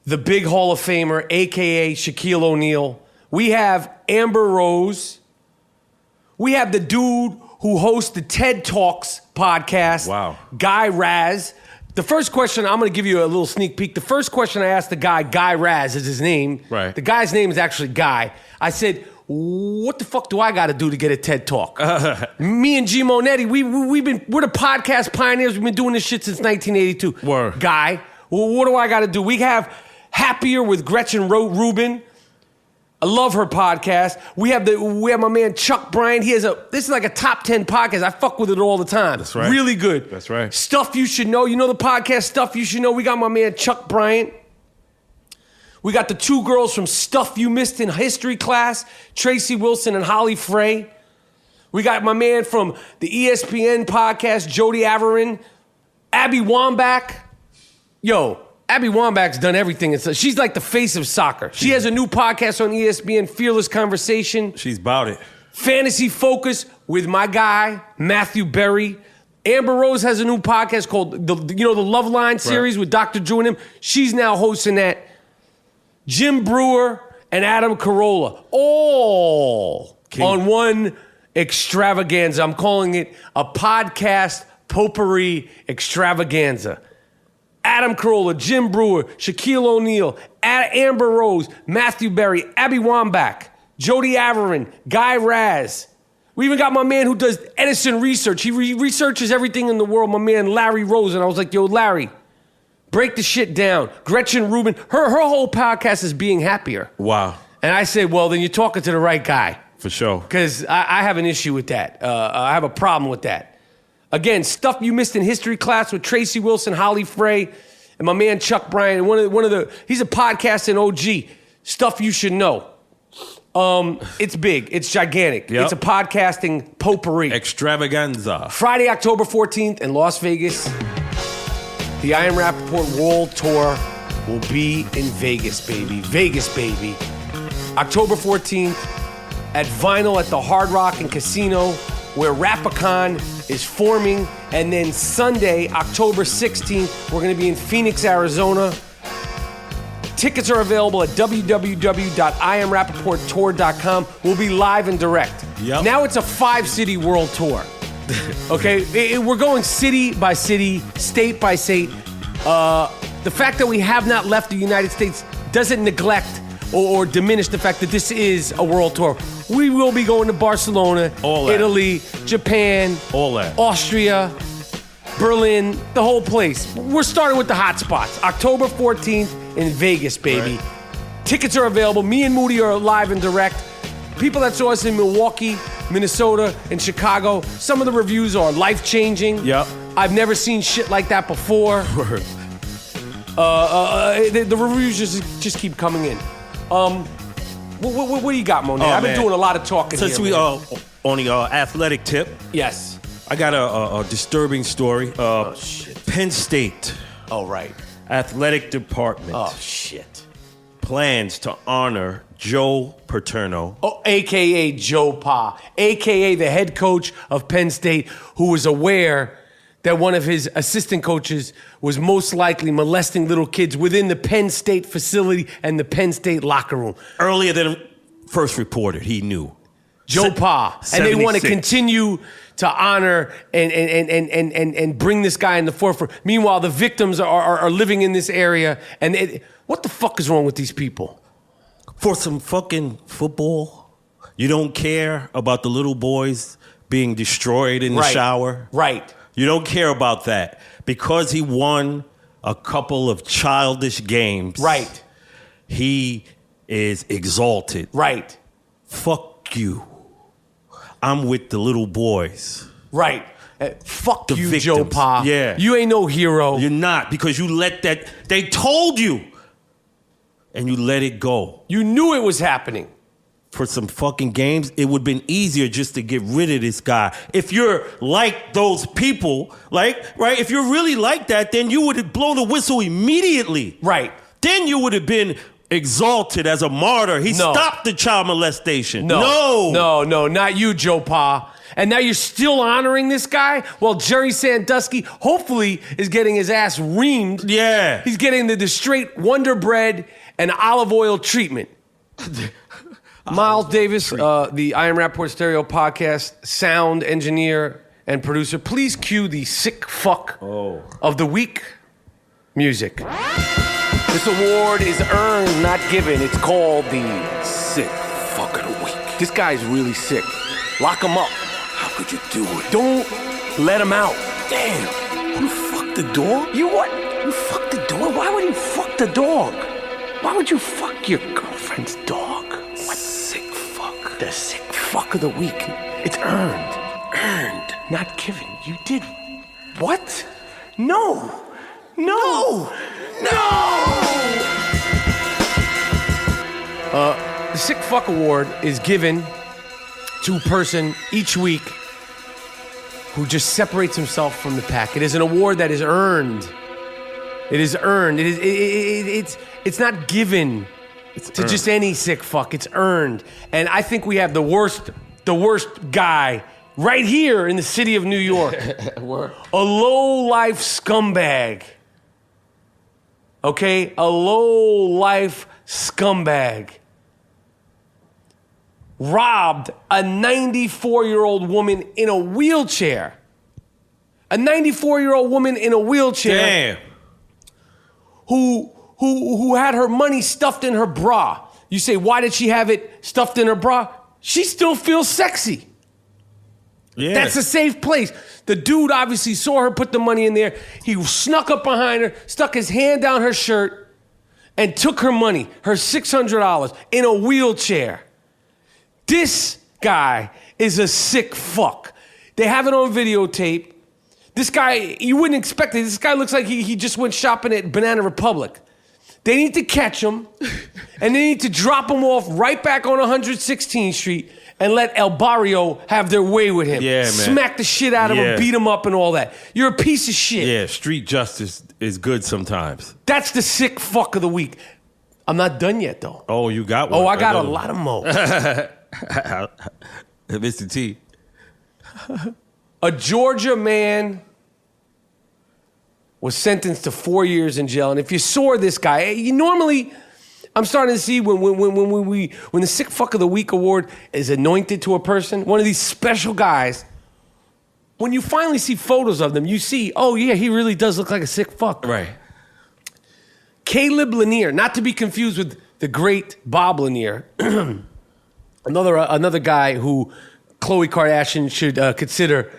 the big Hall of Famer, a.k.a. Shaquille O'Neal. We have Amber Rose. We have the dude who hosts the TED Talks podcast.
Wow.
Guy Raz. The first question, I'm going to give you a little sneak peek. The first question I asked the Guy Raz is his name.
Right.
The guy's name is actually Guy. I said, what the fuck do I got to do to get a TED Talk? Me and GMoneti, we're the podcast pioneers. We've been doing this shit since 1982.
Word.
Guy, what do I got to do? We have Happier with Gretchen Rubin. I love her podcast. We have my man Chuck Bryant. This is like a top 10 podcast. I fuck with it all the time.
That's right.
Really good.
That's right.
Stuff You Should Know. You know the podcast Stuff You Should Know. We got my man Chuck Bryant. We got the two girls from Stuff You Missed in History Class, Tracy Wilson and Holly Frey. We got my man from the ESPN podcast, Jody Averin, Abby Wambach. Yo, Abby Wambach's done everything. She's like the face of soccer. She has a new podcast on ESPN, Fearless Conversation.
She's about it.
Fantasy Focus with my guy, Matthew Berry. Amber Rose has a new podcast called the Love Line series with Dr. Drew and him. She's now hosting that. Jim Brewer and Adam Carolla, all on one extravaganza. I'm calling it a podcast potpourri extravaganza. Adam Carolla, Jim Brewer, Shaquille O'Neal, Amber Rose, Matthew Berry, Abby Wambach, Jody Averin, Guy Raz. We even got my man who does Edison research. He researches everything in the world, my man Larry Rose. And I was like, yo, Larry, break the shit down. Gretchen Rubin, her whole podcast is Being Happier.
Wow.
And I said, well, then you're talking to the right guy.
For sure.
Because I have an issue with that. I have a problem with that. Again, Stuff You Missed in History Class with Tracy Wilson, Holly Frey, and my man Chuck Bryant. He's a podcasting OG. Stuff You Should Know. It's big. It's gigantic.
Yep.
It's a podcasting potpourri.
Extravaganza.
Friday, October 14th in Las Vegas. The I Am Rapaport World Tour will be in Vegas, baby. Vegas, baby. October 14th at Vinyl at the Hard Rock and Casino. where Rapacon is forming. And then Sunday, October 16th, we're going to be in Phoenix, Arizona. Tickets are available at www.IamRapaportTour.com. We'll be live and direct.
Yep.
Now it's a 5-city world tour. Okay? We're going city by city, state by state. The fact that we have not left the United States doesn't neglect or diminish the fact that this is a world tour. We will be going to Barcelona, Italy, Japan,
all that.
Austria, Berlin, the whole place. We're starting with the hot spots. October 14th in Vegas, baby.
Right.
Tickets are available. Me and Moody are live and direct. People that saw us in Milwaukee, Minnesota, and Chicago, some of the reviews are life-changing.
Yep.
I've never seen shit like that before. The reviews just keep coming in. What do you got, Monet? I've been doing a lot of talking
Since
here.
we are on the athletic tip,
Yes.
I got a disturbing story.
Oh, shit.
Penn State
Oh, right.
athletic department
Oh, shit.
plans to honor Joe Paterno.
Oh, a.k.a. Joe Pa, a.k.a. the head coach of Penn State, who was aware that one of his assistant coaches was most likely molesting little kids within the Penn State facility and the Penn State locker room.
Earlier than first reported, he knew.
Joe Pa. And they want to
76.
continue to honor and bring this guy in the forefront. Meanwhile, the victims are living in this area. And what the fuck is wrong with these people?
For some fucking football, you don't care about the little boys being destroyed in the shower.
Right.
You don't care about that. Because he won a couple of childish games.
Right.
He is exalted.
Right.
Fuck you. I'm with the little boys.
Right. Fuck
The
you,
victims.
Joe Pa.
Yeah.
You ain't no hero.
You're not, because you let that, they told you, and you let it go.
You knew it was happening.
For some fucking games, it would have been easier just to get rid of this guy. If you're like those people, right? If you're really like that, then you would have blown the whistle immediately.
Right.
Then you would have been exalted as a martyr. He stopped the child molestation.
No, not you, Joe Pa. And now you're still honoring this guy? Well, Jerry Sandusky hopefully is getting his ass reamed.
Yeah.
He's getting the straight Wonder Bread and olive oil treatment. Miles Davis, the I Am Rapaport Stereo podcast, sound engineer and producer. Please cue the sick fuck of the week music. This award is earned, not given. It's called the sick fuck of the week. This guy's really sick. Lock him up. How could you do it? Don't let him out. Damn. You fucked the dog? You what? You fucked the dog? Why would you fuck the dog? Why would you fuck your girlfriend's dog? What? Sick fuck. The sick fuck of the week. It's earned. Earned. Not given. You did. What? No. The Sick Fuck Award is given to a person each week who just separates himself from the pack. It is an award that is earned. It is earned. It's not given to just any sick fuck. It's earned. And I think we have the worst guy right here in the city of New York. A low-life scumbag. Okay? A low-life scumbag. Robbed a 94-year-old woman in a wheelchair. A 94-year-old woman in a wheelchair.
Damn.
Who had her money stuffed in her bra. You say, why did she have it stuffed in her bra? She still feels sexy.
Yeah.
That's a safe place. The dude obviously saw her put the money in there. He snuck up behind her, stuck his hand down her shirt, and took her money, her $600, in a wheelchair. This guy is a sick fuck. They have it on videotape. This guy, you wouldn't expect it. This guy looks like he just went shopping at Banana Republic. They need to catch him, and they need to drop him off right back on 116th Street and let El Barrio have their way with him.
Yeah, man.
Smack the shit out of him, beat him up and all that. You're a piece of shit.
Yeah, street justice is good sometimes.
That's the sick fuck of the week. I'm not done yet, though.
Oh, you got one.
Oh, I got a lot of more.
Mr. T,
A Georgia man was sentenced to 4 years in jail. And if you saw this guy, normally I'm starting to see when the Sick Fuck of the Week award is anointed to a person, one of these special guys, when you finally see photos of them, you see, oh yeah, he really does look like a sick fuck.
Right.
Caleb Lanier, not to be confused with the great Bob Lanier, another guy who Khloe Kardashian should consider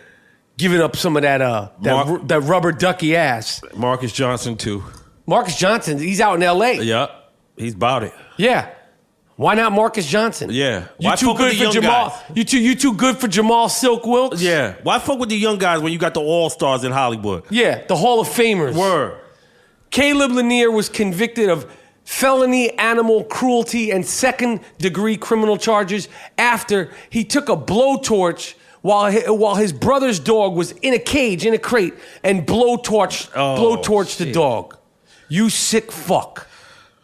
giving up some of that rubber ducky ass.
Marcus Johnson too.
Marcus Johnson, he's out in L.A.
Yeah, he's about it.
Yeah. Why not Marcus Johnson?
Yeah.
You too good for Jamal. You too good for Jamal Silk Wilkes?
Yeah. Why fuck with the young guys when you got the all-stars in Hollywood?
Yeah, the Hall of Famers.
Word.
Caleb Lanier was convicted of felony animal cruelty and second-degree criminal charges after he took a blowtorch while his brother's dog was in a cage, in a crate, and blowtorched the dog. You sick fuck.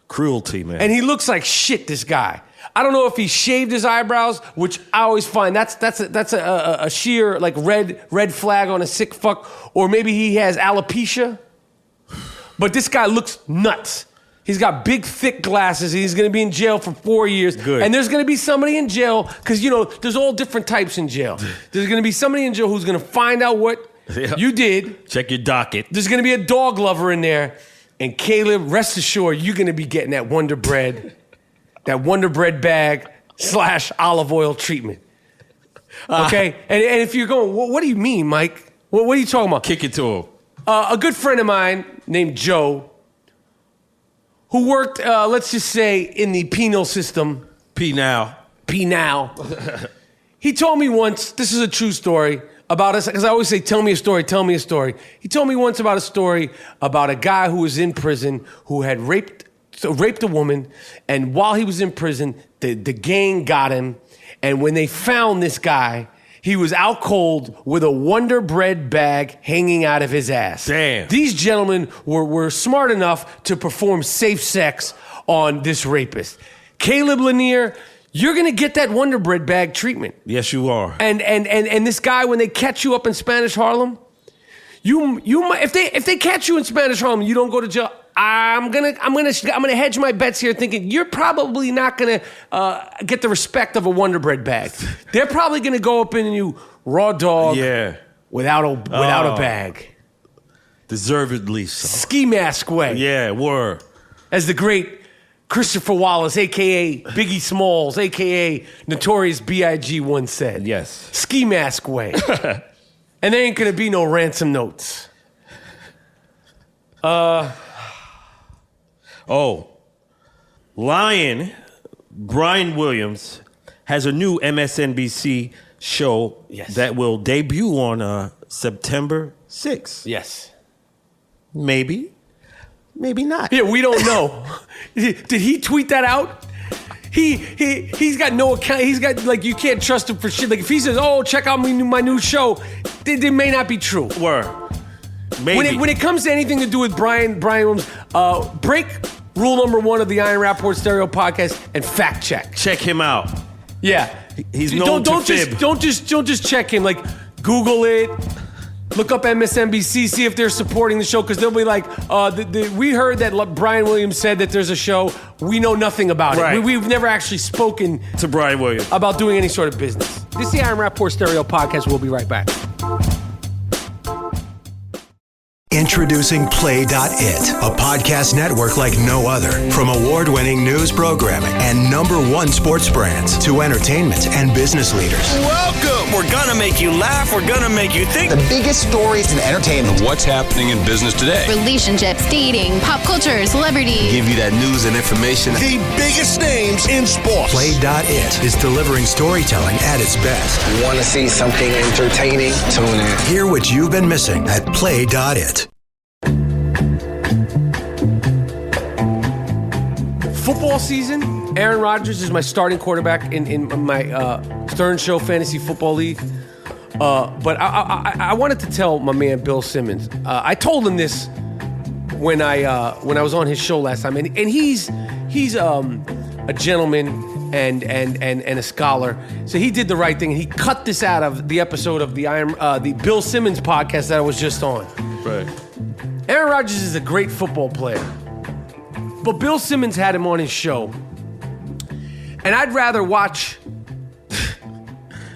Cruelty, man.
And he looks like shit, this guy. I don't know if he shaved his eyebrows, which I always find that's a sheer like red flag on a sick fuck, or maybe he has alopecia. But this guy looks nuts. He's got big, thick glasses. He's going to be in jail for 4 years.
Good.
And there's going to be somebody in jail, because, there's all different types in jail. There's going to be somebody in jail who's going to find out what you did.
Check your docket.
There's going to be a dog lover in there. And Caleb, rest assured, you're going to be getting that Wonder Bread bag / olive oil treatment. Okay? And if you're going, what do you mean, Mike? What are you talking about?
Kick it to him.
A good friend of mine named Joe, who worked, let's just say, in the penal system.
Penal.
He told me once, this is a true story, about us, because I always say, tell me a story. He told me once about a story about a guy who was in prison who had raped a woman, and while he was in prison, the gang got him, and when they found this guy, he was out cold with a Wonder Bread bag hanging out of his ass.
Damn.
These gentlemen were smart enough to perform safe sex on this rapist. Caleb Lanier, you're going to get that Wonder Bread bag treatment.
Yes, you are.
And this guy, when they catch you up in Spanish Harlem, you might, if they catch you in Spanish Harlem, you don't go to jail. I'm gonna hedge my bets here, thinking you're probably not gonna get the respect of a Wonder Bread bag. They're probably gonna go up in you raw dog, without a bag,
deservedly so.
Ski mask way,
word.
As the great Christopher Wallace, a.k.a. Biggie Smalls, a.k.a. Notorious B.I.G. once said.
Yes.
Ski mask way. And there ain't going to be no ransom notes.
Lyin Brian Williams has a new MSNBC show that will debut on September 6th.
Yes.
Maybe not.
Yeah, we don't know. Did he tweet that out? He's got no account. He's got, like, you can't trust him for shit. Like, if he says, oh, check out my new show, it may not be true.
Word. Maybe.
When it comes to anything to do with Brian Williams, break rule number 1 of the Lyin Rapaport Stereo Podcast and fact check.
Check him out.
Yeah.
He's known to fib.
Don't just check him. Like, Google it. Look up MSNBC, see if they're supporting the show, because they'll be like, we heard that Brian Williams said that there's a show. We know nothing about it. We've never actually spoken
to Brian Williams
about doing any sort of business. This is the Lyin Rapaport Stereo Podcast. We'll be right back.
Introducing Play.It, a podcast network like no other. From award-winning news programming and #1 sports brands to entertainment and business leaders.
Welcome! We're gonna make you laugh. We're gonna make you think.
The biggest stories in entertainment.
What's happening in business today?
Relationships, dating, pop culture, celebrity.
Give you that news and information.
The biggest names in sports.
Play.It is delivering storytelling at its best.
You want to see something entertaining? Tune in.
Hear what you've been missing at Play.It.
Football season, Aaron Rodgers is my starting quarterback in my Stern Show Fantasy Football League. But I wanted to tell my man Bill Simmons. I told him this when I was on his show last time, and he's a gentleman and a scholar. So he did the right thing. He cut this out of the episode of the Bill Simmons podcast that I was just on.
Right.
Aaron Rodgers is a great football player, but Bill Simmons had him on his show, and I'd rather watch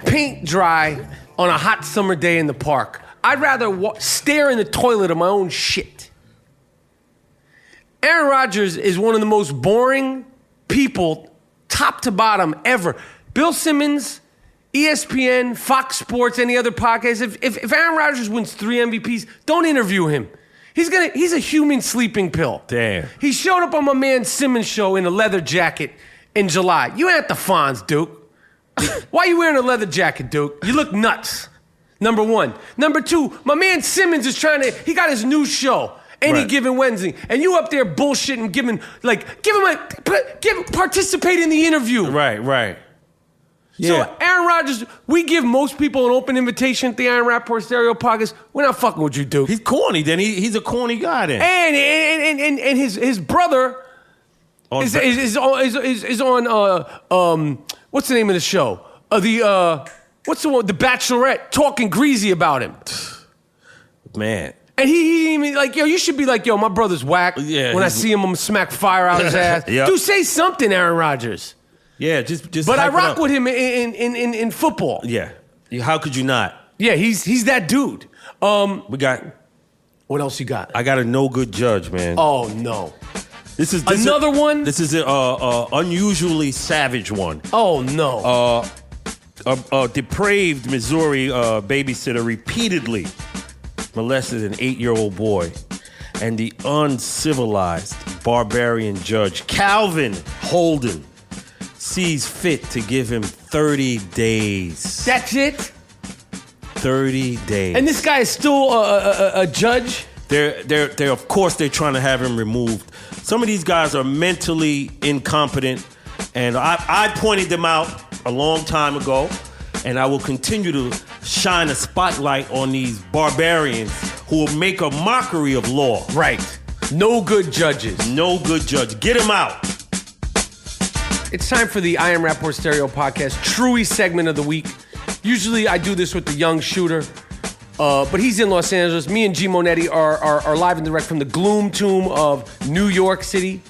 paint dry on a hot summer day in the park. I'd rather stare in the toilet of my own shit. Aaron Rodgers is one of the most boring people, top to bottom, ever. Bill Simmons, ESPN, Fox Sports, any other podcast. If Aaron Rodgers wins 3 MVPs, don't interview him. He's a human sleeping pill.
Damn.
He showed up on my man Simmons' show in a leather jacket in July. You ain't at the Fonz, Duke. Why you wearing a leather jacket, Duke? You look nuts. Number one. Number two, my man Simmons is he got his new show, Any Given Wednesday, and you up there bullshitting, participate in the interview.
Right.
Yeah. So Aaron Rodgers, we give most people an open invitation at the Aaron Rapaport Stereo Podcast. We're not fucking with you, Duke.
He's corny. Then he's a corny guy. Then
and his brother is on what's the name of the show? What's the one? The Bachelorette, talking greasy about him.
Man.
And he even like, yo, you should be like, yo, my brother's whack.
Yeah,
when I see him, I'm gonna smack fire out his ass.
Yep.
Dude, say something, Aaron Rodgers.
Yeah, just.
But I rock with him in football.
Yeah. How could you not?
Yeah, he's that dude.
We got.
What else you got?
I got a no good judge, man.
Oh no.
This is
another one.
This is an unusually savage one.
Oh no.
A depraved Missouri babysitter repeatedly molested an 8-year-old boy, and the uncivilized barbarian judge Calvin Holden sees fit to give him 30 days.
That's it?
30 days.
And this guy is still a judge?
They're of course they're trying to have him removed. Some of these guys are mentally incompetent, and I pointed them out a long time ago, and I will continue to shine a spotlight on these barbarians who will make a mockery of law.
Right. No good judges.
No good judge. Get him out.
It's time for the I Am Rapaport Stereo Podcast Truey segment of the week. Usually I do this with the young shooter, but he's in Los Angeles. Me and GMoneti are live and direct from the Gloom Tomb of New York City.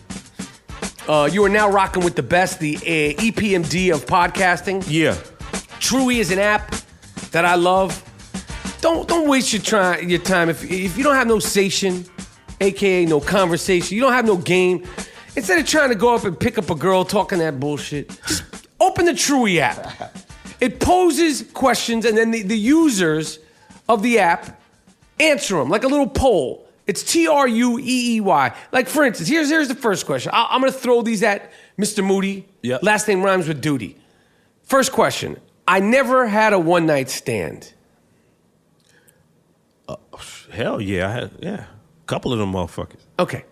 You are now rocking with the best, the EPMD of podcasting.
Yeah.
Truey is an app that I love. Don't waste your time if you don't have no station, aka no conversation, you don't have no game. Instead of trying to go up and pick up a girl talking that bullshit, just open the Truey app. It poses questions, and then the users of the app answer them like a little poll. It's Trueey. Like, for instance, here's the first question. I'm going to throw these at Mr. Moody.
Yep.
Last name rhymes with duty. First question. I never had a one-night stand.
Hell yeah. I had a couple of them motherfuckers.
Okay.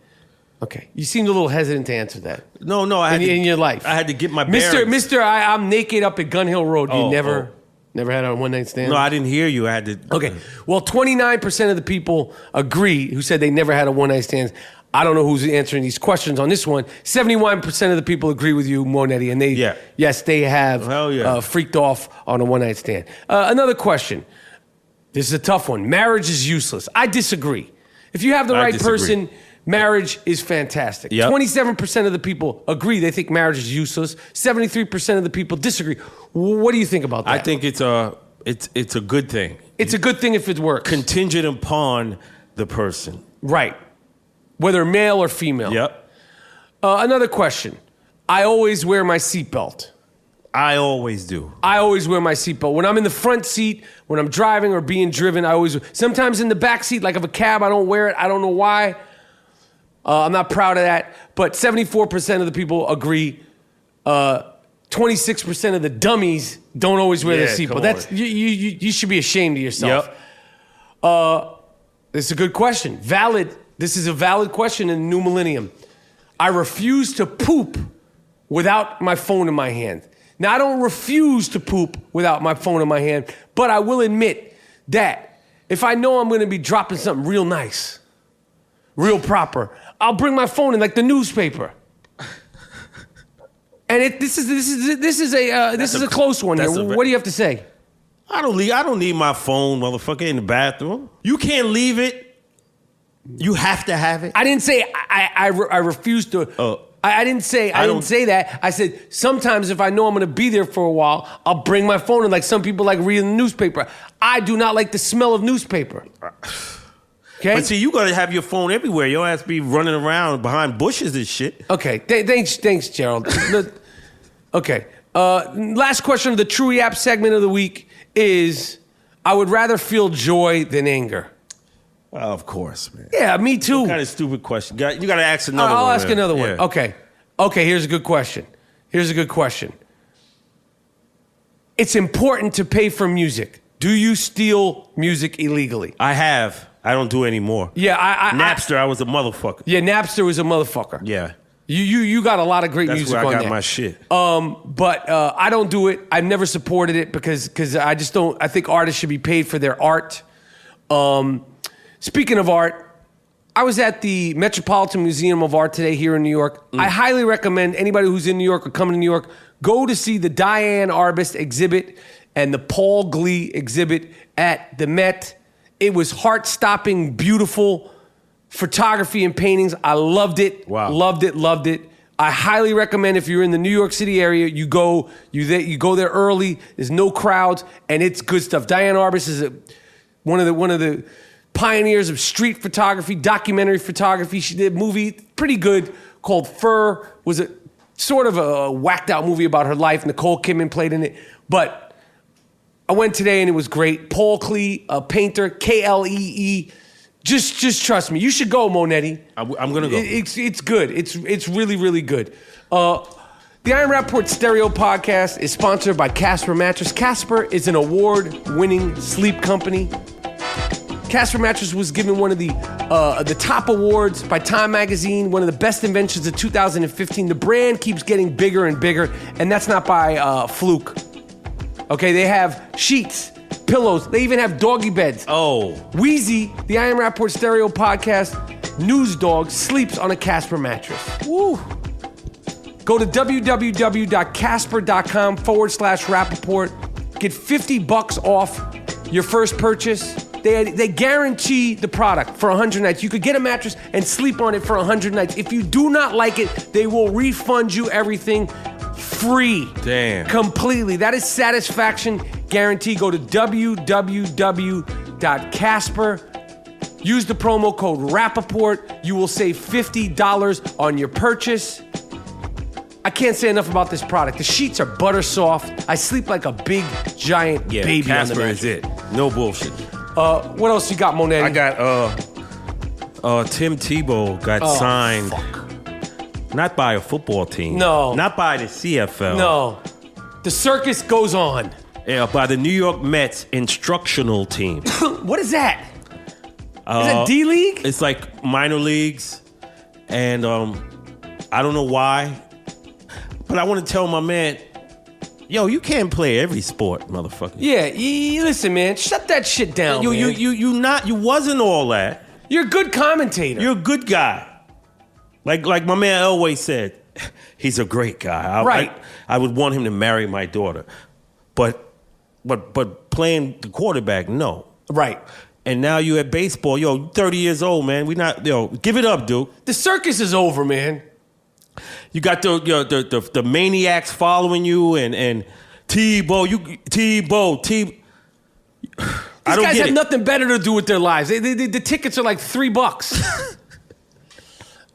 You seemed a little hesitant to answer that.
No. I had
in your life.
I had to get my bearings.
Mister, I'm naked up at Gun Hill Road. You never had a one-night stand?
No, I didn't hear you. I had to.
Okay. Well, 29% of the people agree who said they never had a one-night stand. I don't know who's answering these questions on this one. 71% of the people agree with you, Monetti, and yes, they have freaked off on a one-night stand. Another question. This is a tough one. Marriage is useless. I disagree. If you have the right person, marriage is fantastic.
Yep.
27% of the people agree they think marriage is useless. 73% of the people disagree. What do you think about that?
I think it's a good thing.
It's a good thing if it works.
Contingent upon the person.
Right. Whether male or female.
Yep.
Another question. I always wear my seatbelt.
I always do.
I always wear my seatbelt. When I'm in the front seat, when I'm driving or being driven, sometimes in the back seat, like of a cab, I don't wear it. I don't know why. I'm not proud of that. But 74% of the people agree. 26% of the dummies don't always wear their seatbelt. That's you should be ashamed of yourself. Yep. This is a good question. Valid. This is a valid question in the new millennium. I refuse to poop without my phone in my hand. Now, I don't refuse to poop without my phone in my hand, but I will admit that if I know I'm going to be dropping something real nice, real proper, I'll bring my phone in like the newspaper. And this is a close one here. What do you have to say?
I don't need my phone, motherfucker, in the bathroom. You can't leave it. You have to have it.
I didn't say I refuse to. I didn't say that. I said sometimes if I know I'm going to be there for a while, I'll bring my phone in. Like some people like reading the newspaper. I do not like the smell of newspaper. Okay.
But see, you got to have your phone everywhere. Your ass be running around behind bushes and shit.
Okay. Thanks, Gerald. Okay. Last question of the Truey app segment of the week is: I would rather feel joy than anger.
Of course, man.
Yeah, me too.
What kind of stupid question? You got to ask another one.
I'll ask another one.
Yeah.
Okay, here's a good question. It's important to pay for music. Do you steal music illegally?
I have. I don't do it anymore.
Yeah,
Napster, I was a motherfucker.
Yeah, Napster was a motherfucker.
Yeah.
You got a lot of great music on there.
That's where I got my shit.
But I don't do it. I've never supported it because I just don't. I think artists should be paid for their art. Speaking of art, I was at the Metropolitan Museum of Art today here in New York. I highly recommend anybody who's in New York or coming to New York, go to see the Diane Arbus exhibit and the Paul Glee exhibit at the Met. It was heart-stopping, beautiful photography and paintings. I loved it.
Wow.
Loved it. I highly recommend if you're in the New York City area, you go there early. There's no crowds, and it's good stuff. Diane Arbus is one of the pioneers of street photography, documentary photography. She did a movie pretty good called Fur. Was a sort of a whacked out movie about her life. Nicole Kidman played in it. But I went today and it was great. Paul Klee, a painter, Klee. Just trust me. You should go, Monetti.
I'm gonna go.
It's good. It's really, really good. The Lyin Rapaport Stereo Podcast is sponsored by Casper Mattress. Casper is an award-winning sleep company. Casper Mattress was given one of the top awards by Time Magazine, one of the best inventions of 2015. The brand keeps getting bigger and bigger, and that's not by fluke. Okay, they have sheets, pillows. They even have doggy beds.
Oh.
Wheezy, the Lyin Rapaport Stereo Podcast news dog, sleeps on a Casper mattress. Woo. Go to www.casper.com/Rapaport. Get $50 off your first purchase. They guarantee the product for 100 nights. You could get a mattress and sleep on it for 100 nights. If you do not like it, they will refund you everything free.
Damn.
Completely. That is satisfaction guarantee. Go to www.casper. Use the promo code Rapaport. You will save $50 on your purchase. I can't say enough about this product. The sheets are butter soft. I sleep like a big, giant baby
Casper
on the mattress.
is it. No bullshit.
What else you got, Monetti?
I got Tim Tebow got signed.
Fuck.
Not by a football team.
No.
Not by the CFL.
No. The circus goes on.
Yeah, by the New York Mets instructional team.
What is that? Is that D-League?
It's like minor leagues. And I don't know why. But I want to tell my man, yo, you can't play every sport, motherfucker.
Yeah, listen, man. Shut that shit down, man.
You wasn't all that.
You're a good commentator.
You're a good guy. Like my man Elway said, he's a great guy.
Right.
I would want him to marry my daughter. But playing the quarterback, no.
Right.
And now you at baseball. Yo, 30 years old, man. Give it up, dude.
The circus is over, man.
You got the maniacs following you and Tebow.
These guys have nothing better to do with their lives. The tickets are like $3.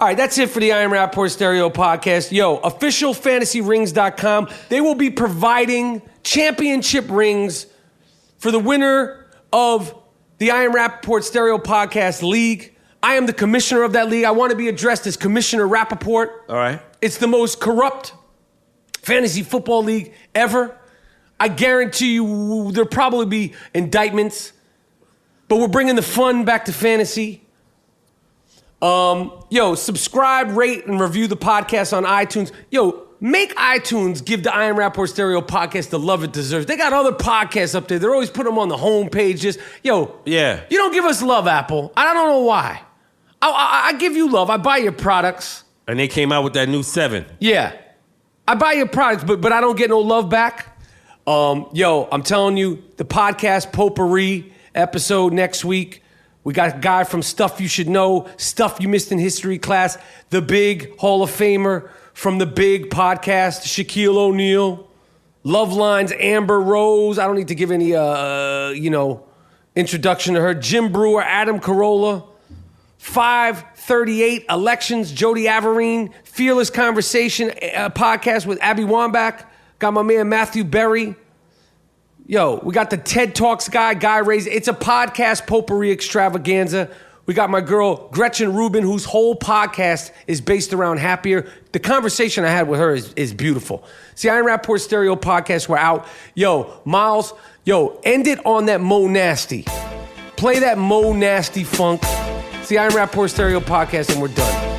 All right, that's it for the Lyin Rapaport Stereo Podcast. Yo, officialfantasyrings.com. They will be providing championship rings for the winner of the Lyin Rapaport Stereo Podcast League. I am the commissioner of that league. I want to be addressed as Commissioner Rapaport.
All right.
It's the most corrupt fantasy football league ever. I guarantee you there'll probably be indictments, but we're bringing the fun back to fantasy. Yo, subscribe, rate, and review the podcast on iTunes. Yo, make iTunes give the Lyin Rapaport Stereo Podcast the love it deserves. They got other podcasts up there. They're always putting them on the home pages. Yo,
yeah.
You don't give us love, Apple. I don't know why. I give you love. I buy your products.
And they came out with that new 7.
Yeah. I buy your products, but I don't get no love back. Yo, I'm telling you, the podcast potpourri episode next week. We got a guy from Stuff You Should Know, Stuff You Missed in History Class, the big Hall of Famer from the big podcast, Shaquille O'Neal, Love Lines, Amber Rose. I don't need to give any, introduction to her. Jim Brewer, Adam Carolla, 538 Elections, Jody Averine, Fearless Conversation podcast with Abby Wambach. Got my man Matthew Berry. Yo, we got the TED Talks guy Ray's. It's a podcast potpourri extravaganza. We got my girl Gretchen Rubin, whose whole podcast is based around Happier. The conversation I had with her is beautiful. See, Lyin Rapaport Stereo podcast, we're out. Yo, Miles, end it on that Mo Nasty. Play that Mo Nasty funk. See, Lyin Rapaport Stereo podcast, and we're done.